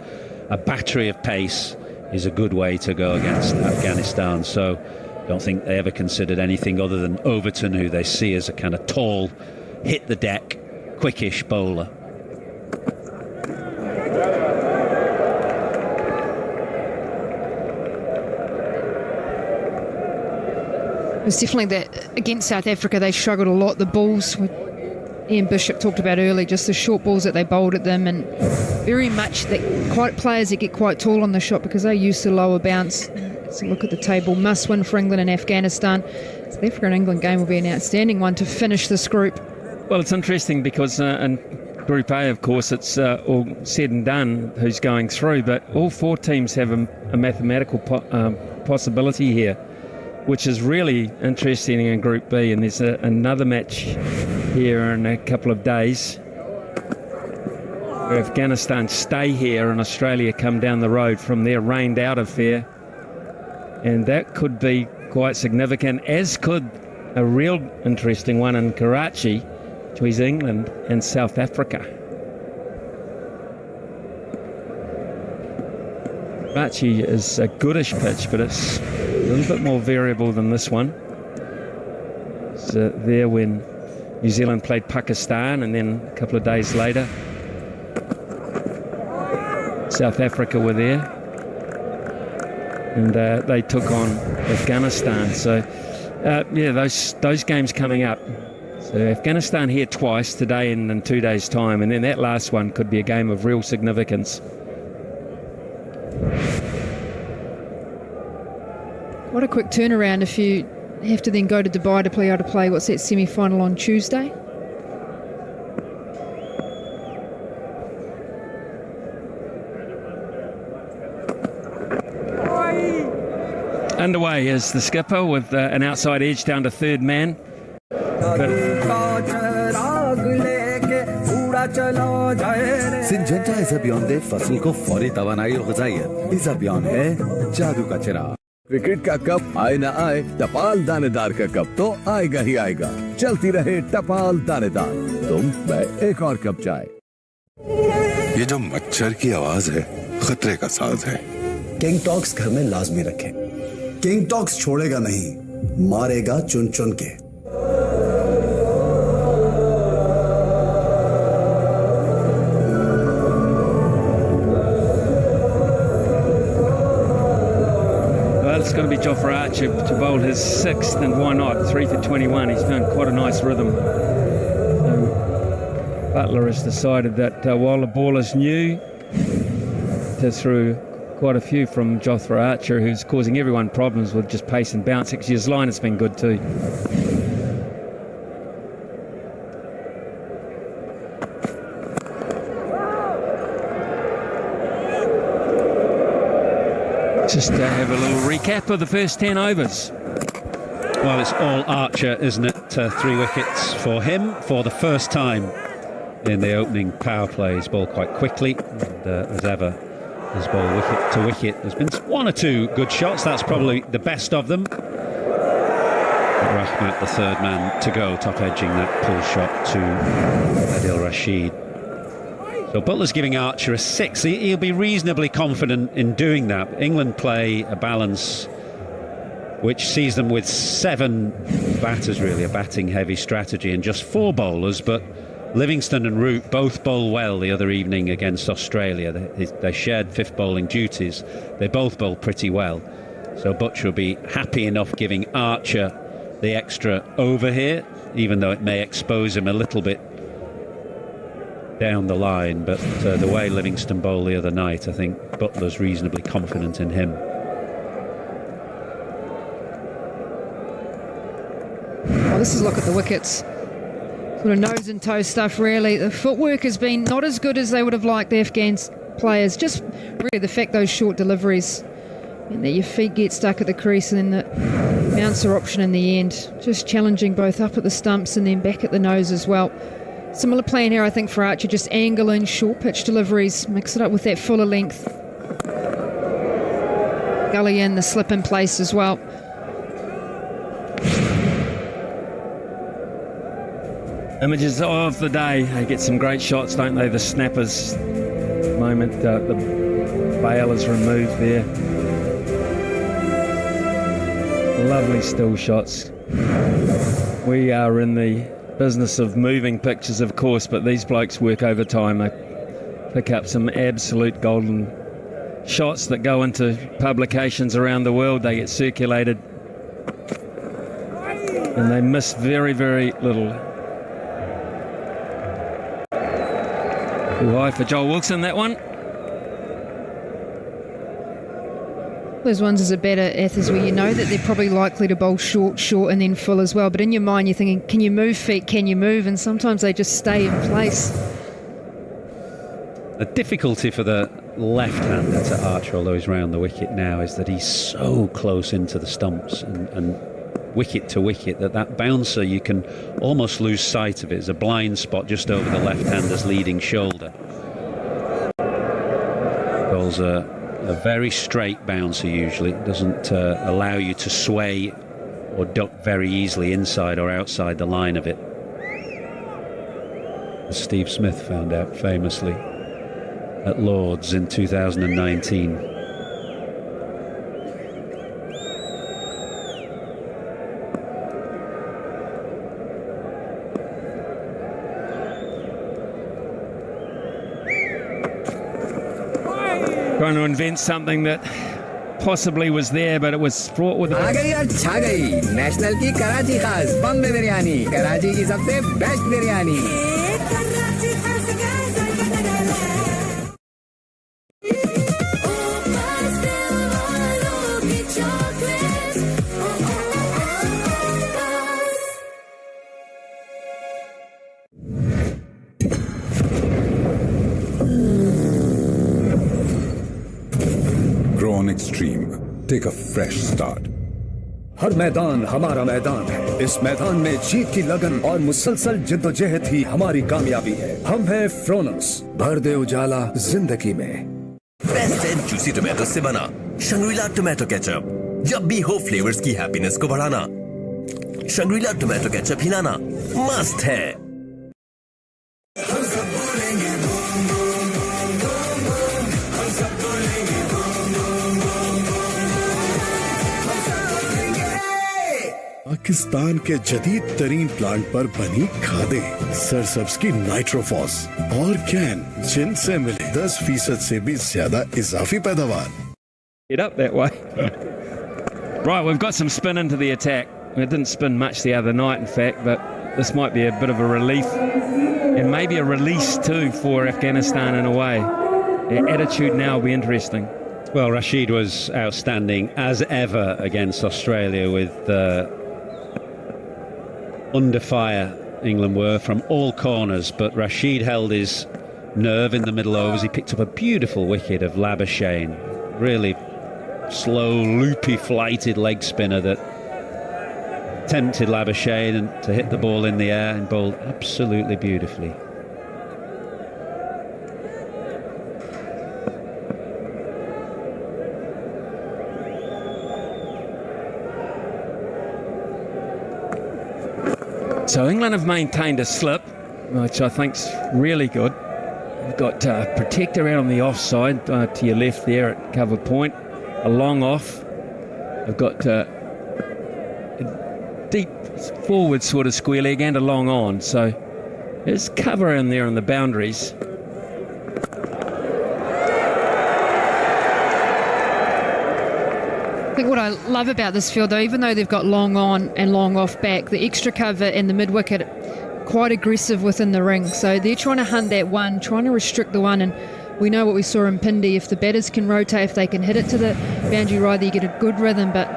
a battery of pace is a good way to go against Afghanistan. So I don't think they ever considered anything other than Overton, who they see as a kind of tall, hit the deck, quickish bowler. It was definitely that against South Africa they struggled a lot. The balls, Ian Bishop talked about earlier, just the short balls that they bowled at them, and very much that players that get quite tall on the shot because they're used to lower bounce. Let's look at the table. Must win for England and Afghanistan. South Africa and England game will be an outstanding one to finish this group. Well, it's interesting because in Group A, of course, it's all said and done who's going through, but all four teams have a mathematical possibility here, which is really interesting in Group B. And there's another match here in a couple of days where Afghanistan stay here and Australia come down the road from their rained out affair. And that could be quite significant, as could a real interesting one in Karachi between England and South Africa. Karachi is a goodish pitch, but it's a little bit more variable than this one. So there when New Zealand played Pakistan, and then a couple of days later South Africa were there, and they took on Afghanistan. So yeah, those games coming up. So Afghanistan here twice, today and in 2 days' time, and then that last one could be a game of real significance. What a quick turnaround if you have to then go to Dubai to play what's that semi-final on Tuesday? Underway is the skipper with an outside edge down to third man. Syngenta इस अभियान दे फसल को फौरी तवानाई और ग़िज़ाइयत। इस अभियान है जादू का चिराग। क्रिकेट का कप आए ना आए, टपाल दानेदार का कप तो आएगा ही आएगा। चलती रहे टपाल दानेदार, तुम मैं एक और कप चाय। ये जो मच्छर की आवाज है खतरे का साज है। किंग टॉक्स घर में लाजमी रखें। किंग टॉक्स छोड़ेगा नहीं, मारेगा चुन चुन के। It's going to be Jofra Archer to bowl his 6th, and why not? 3 for 21. He's found quite a nice rhythm. So Butler has decided that while the ball is new, to throw quite a few from Jofra Archer, who's causing everyone problems with just pace and bounce. Actually, his line has been good too. Just have a little recap of the first 10 overs. Well, it's all Archer, isn't it? 3 wickets for him for the first time in the opening power play. He's bowled quite quickly, and as ever, his ball wicket to wicket. There's been 1 or 2 good shots. That's probably the best of them. Rahmat, the third man to go, top edging that pull shot to Adil Rashid. So Butler's giving Archer a 6. He'll be reasonably confident in doing that. England play a balance which sees them with 7 batters, really, a batting heavy strategy, and just 4 bowlers, but Livingston and Root both bowl well the other evening against Australia. They shared 5th bowling duties. They both bowl pretty well. So Butcher will be happy enough giving Archer the extra over here, even though it may expose him a little bit down the line. But the way Livingston bowled the other night, I think Butler's reasonably confident in him. Well, this is a look at the wickets. Sort of nose and toe stuff, really. The footwork has been not as good as they would have liked, the Afghans players. Just really the fact those short deliveries and that your feet get stuck at the crease, and then the bouncer option in the end. Just challenging both up at the stumps and then back at the nose as well. Similar plan here, I think, for Archer. Just angle in short pitch deliveries, mix it up with that fuller length. Gully in, the slip in place as well. Images of the day. They get some great shots, don't they? The snappers. The moment the bail is removed there. Lovely still shots. We are in the business of moving pictures, of course, but these blokes work overtime. They pick up some absolute golden shots that go into publications around the world. They get circulated, and they miss very, very little. Too high for Joel Wilson, that one. Those ones is a better Athers where you know that they're probably likely to bowl short, and then full as well. But in your mind, you're thinking, can you move feet? Can you move? And sometimes they just stay in place. The difficulty for the left-hander to Archer, although he's round the wicket now, is that he's so close into the stumps and wicket to wicket that bouncer, you can almost lose sight of it. It's a blind spot just over the left-hander's leading shoulder. Bowls a very straight bouncer usually. It doesn't allow you to sway or duck very easily inside or outside the line of it, as Steve Smith found out famously at Lord's in 2019. Trying to invent something that possibly was there, but it was fraught with. आ गई और छा गई national की कराची खास बॉम्बे बिरयानी, कराची की सबसे best biryani. Extreme. Take a fresh start. हर मैदान हमारा मैदान है। इस मैदान में जीत की लगन और मुसलसल जिद्दोजहद ही हमारी कामयाबी है। हम हैं फ्रोनस, भर दे उजाला जिंदगी में। बेस्ट एंड जूसी टोमेटो से बना शंग्रीला टोमेटो केचप। जब भी हो फ्लेवर्स की हैप्पीनेस को बढ़ाना, शंग्रीला टोमेटो केचप हिलाना मस्त है। पाकिस्तान के जदीद तरीन प्लांट पर बनी खादें, सरसब्ज की नाइट्रोफॉस और कैन, जिनसे मिले 10% से भी ज्यादा इजाफी पैदावार। Get up that way. Right, we've got some spin into the attack. It didn't spin much the other night, in fact, but this might be a bit of a relief and maybe a release too for Afghanistan in a way. Their attitude now will be interesting. Well, Rashid was outstanding as ever against Australia, with under fire England were from all corners, but Rashid held his nerve in the middle overs. He picked up a beautiful wicket of Labuschagne, really slow, loopy, flighted leg spinner that tempted Labuschagne to hit the ball in the air and bowled absolutely beautifully. So England have maintained a slip, which I think's really good. We've got protector out on the offside to your left there at cover point, a long off. We've got a deep forward sort of square leg and a long on, so there's cover in there on the boundaries. I think what I love about this field, though, even though they've got long on and long off back, the extra cover and the mid-wicket quite aggressive within the ring. So they're trying to hunt that one, trying to restrict the one, and we know what we saw in Pindi. If the batters can rotate, if they can hit it to the boundary right, you get a good rhythm, but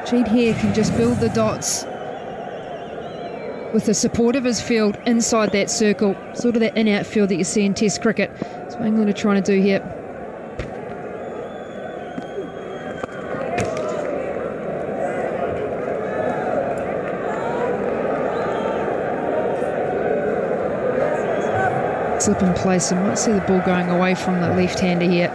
Rashid here can just build the dots with the support of his field inside that circle, sort of that in-out field that you see in Test cricket. That's what England are trying to do here. Slip in place, and might see the ball going away from the left-hander here.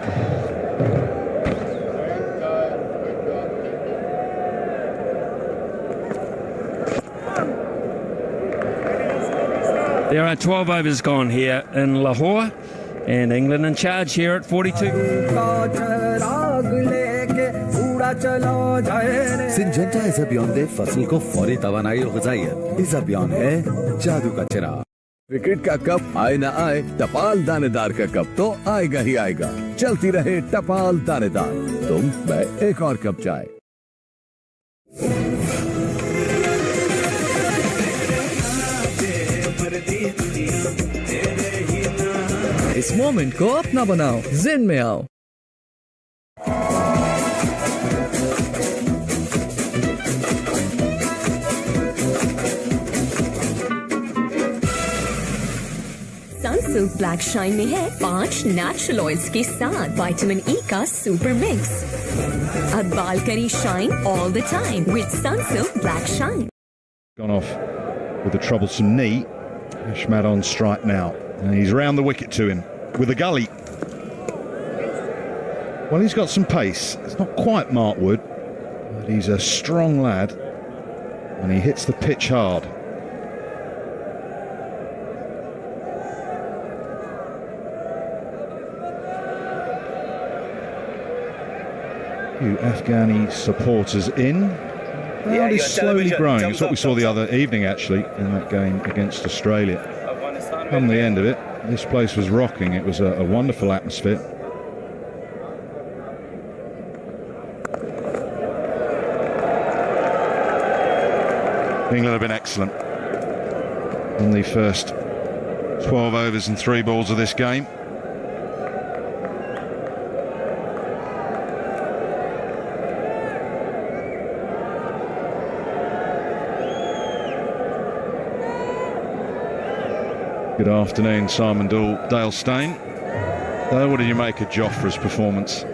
There are 12 overs gone here in Lahore, and England in charge here at 42. Syngenta इस अभियान दे फसल को फौरी तवानाई और ग़िज़ाइयत। इस अभियान है जादू का चिराग। क्रिकेट का कप आए ना आए, टपाल दानेदार का कप तो आएगा ही आएगा। चलती रहे टपाल दानेदार, तुम मैं एक और कप चाय। इस मोमेंट को अपना बनाओ, जिन में आओ। सनसिल्क ब्लैक शाइन में है 5 नेचुरल ऑयल्स के साथ विटामिन ई का सुपर मिक्स। अब बाल करी shine all the time with Sunsilk black shine. Gone off with a troublesome knee. Ahmed on strike now, and he's round the wicket to him with a gully. Well, he's got some pace. It's not quite Mark Wood, but he's a strong lad, and he hits the pitch hard. Few Afghani supporters in. The crowd is slowly growing. It's what we saw the other evening, actually, in that game against Australia. Come the end of it, this place was rocking. It was a wonderful atmosphere. England have been excellent in the first 12 overs and 3 balls of this game. Good afternoon, Simon Dale Stain. What did you make of Jofra's performance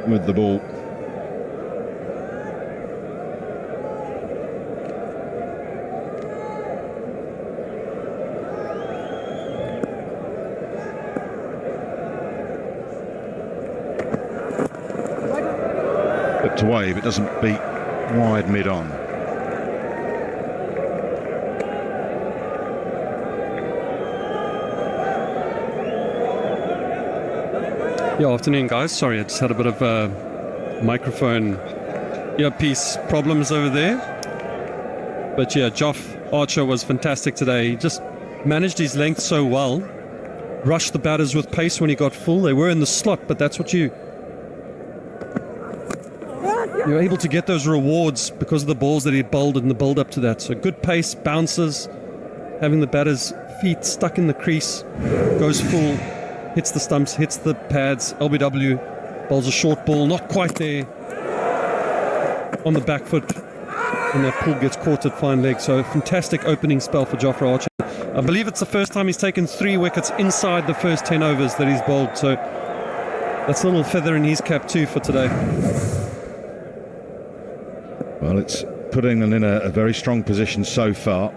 with the ball? Flipped away, but doesn't beat wide mid-on. Yeah, afternoon guys. Sorry, I just had a bit of microphone earpiece problems over there. But yeah, Joff Archer was fantastic today. He just managed his length so well. Rushed the batters with pace when he got full. They were in the slot, but that's what you you're able to get those rewards because of the balls that he bowled in the build-up to that. So good pace, bounces, having the batter's feet stuck in the crease, goes full, hits the stumps, hits the pads, LBW, bowls a short ball, not quite there on the back foot, and that pull gets caught at fine leg. So a fantastic opening spell for Jofra Archer. I believe it's the first time he's taken 3 wickets inside the first 10 overs that he's bowled, so that's a little feather in his cap too for today. Well, it's putting them in a very strong position so far.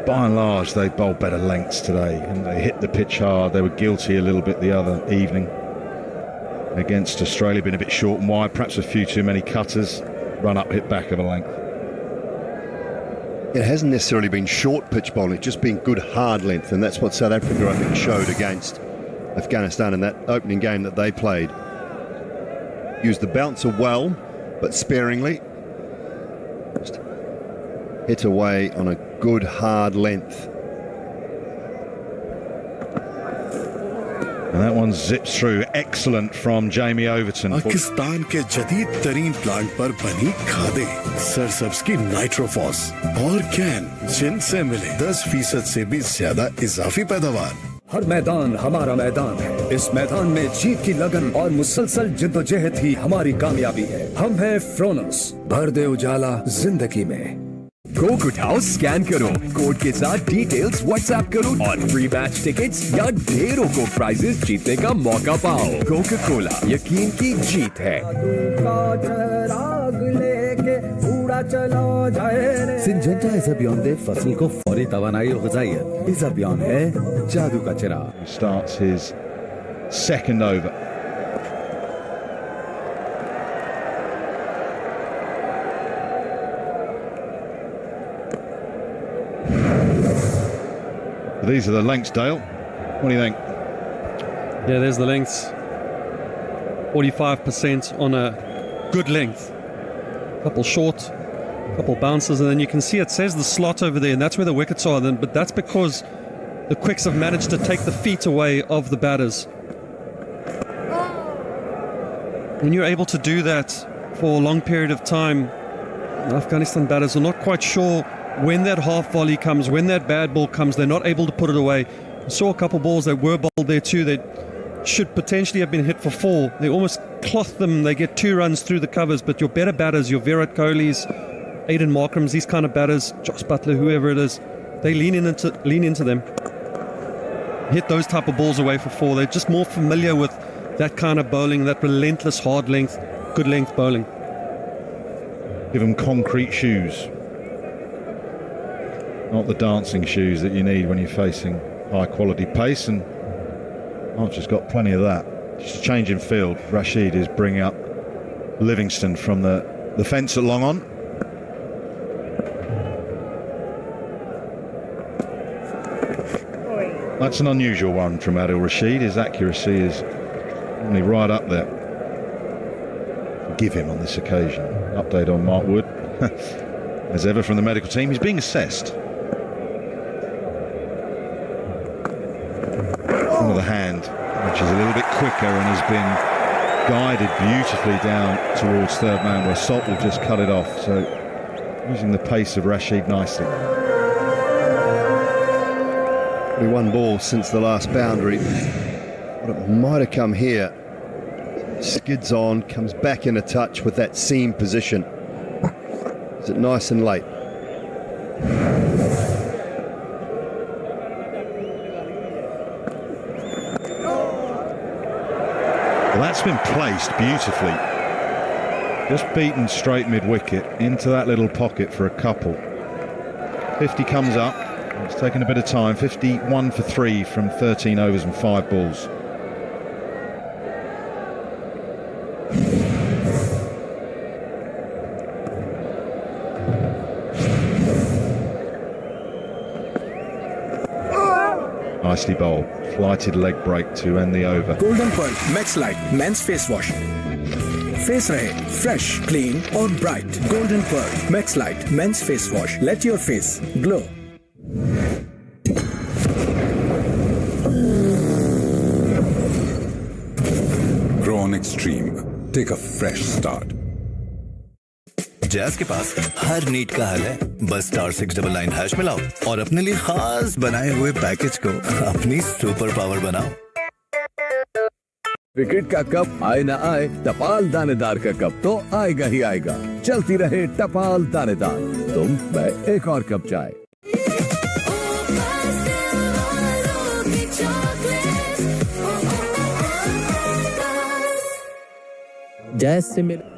By and large, they bowled better lengths today, and they hit the pitch hard. They were guilty a little bit the other evening against Australia, been a bit short and wide, perhaps a few too many cutters, run up, hit back of a length. It hasn't necessarily been short pitch bowling, it's just been good hard length, and that's what South Africa, I think, showed against Afghanistan in that opening game that they played. Used the bouncer well, but sparingly. Just hit away on a good hard length. And that one zips through. Excellent from Jamie Overton. Pakistan के जदीद तरीन plant पर बनी खादें सरसब्ज की नाइट्रोफॉस और can जिनसे मिले 10% से भी ज्यादा इजाफी पैदावार। हर मैदान हमारा मैदान है। इस मैदान में जीत की लगन और मुसलसल जिद्दोजहद ही हमारी कामयाबी है। हम हैं फ्रोनस, भर दे उजाला जिंदगी में। कोक उठाओ, स्कैन करो, कोड के साथ डिटेल्स व्हाट्सएप करो और फ्री मैच टिकट्स या ढेरों को प्राइजेस जीतने का मौका पाओ। कोका कोला, यकीन की जीत है। सिंजेंटा इज़ाबियन दे फसल को फौरी तवानाई और ग़िज़ाइयत। इज़ाबियन है जादू का चिराग। Starts his second over. These are the lengths, Dale. What do you think? Yeah, there's the lengths. 45% on a good length. Couple short, couple bounces, and then you can see it says the slot over there, and that's where the wickets are. But that's because the quicks have managed to take the feet away of the batters. When you're able to do that for a long period of time, the Afghanistan batters are not quite sure when that half volley comes, when that bad ball comes. They're not able to put it away. I saw a couple balls that were bowled there too that should potentially have been hit for 4. They almost cloth them. They get 2 runs through the covers, but your better batters, your Virat Kohlis, Aiden Markrams, these kind of batters, Josh Butler, whoever it is, they lean into them, hit those type of balls away for 4. They're just more familiar with that kind of bowling, that relentless hard length, good length bowling. Give them concrete shoes, not the dancing shoes that you need when you're facing high quality pace, and Archer's got plenty of that. Just a change in field. Rashid is bringing up Livingston from the fence at long on. That's an unusual one from Adil Rashid. His accuracy is only right up there. Give him on this occasion. Update on Mark Wood. As ever from the medical team, he's being assessed. Of the hand, which is a little bit quicker and has been guided beautifully down towards third man, where Salt will just cut it off. So using the pace of Rashid nicely. Only 1 ball since the last boundary. But it might have come here. Skids on, comes back in a touch with that seam position. Is it nice and late? Well, that's been placed beautifully. Just beaten straight mid-wicket into that little pocket for a couple. 50 comes up. It's taken a bit of time. 51 for 3 from 13 overs and 5 balls. Nicely bowled. Flighted leg break to end the over. Golden Pearl Max Light Men's Face Wash. Face rahe fresh, clean और bright. Golden Pearl Max Light Men's Face Wash. Let your face glow. Take a fresh start. जैस के पास हर need का हल है, बस *699# मिलाओ और अपने लिए खास बनाए हुए पैकेज को अपनी सुपर पावर बनाओ। क्रिकेट का कप आए ना आए, टपाल दानेदार का कप तो आएगा ही आएगा। चलती रहे टपाल दानेदार, तुम मैं एक और कप चाय। जैस से मिले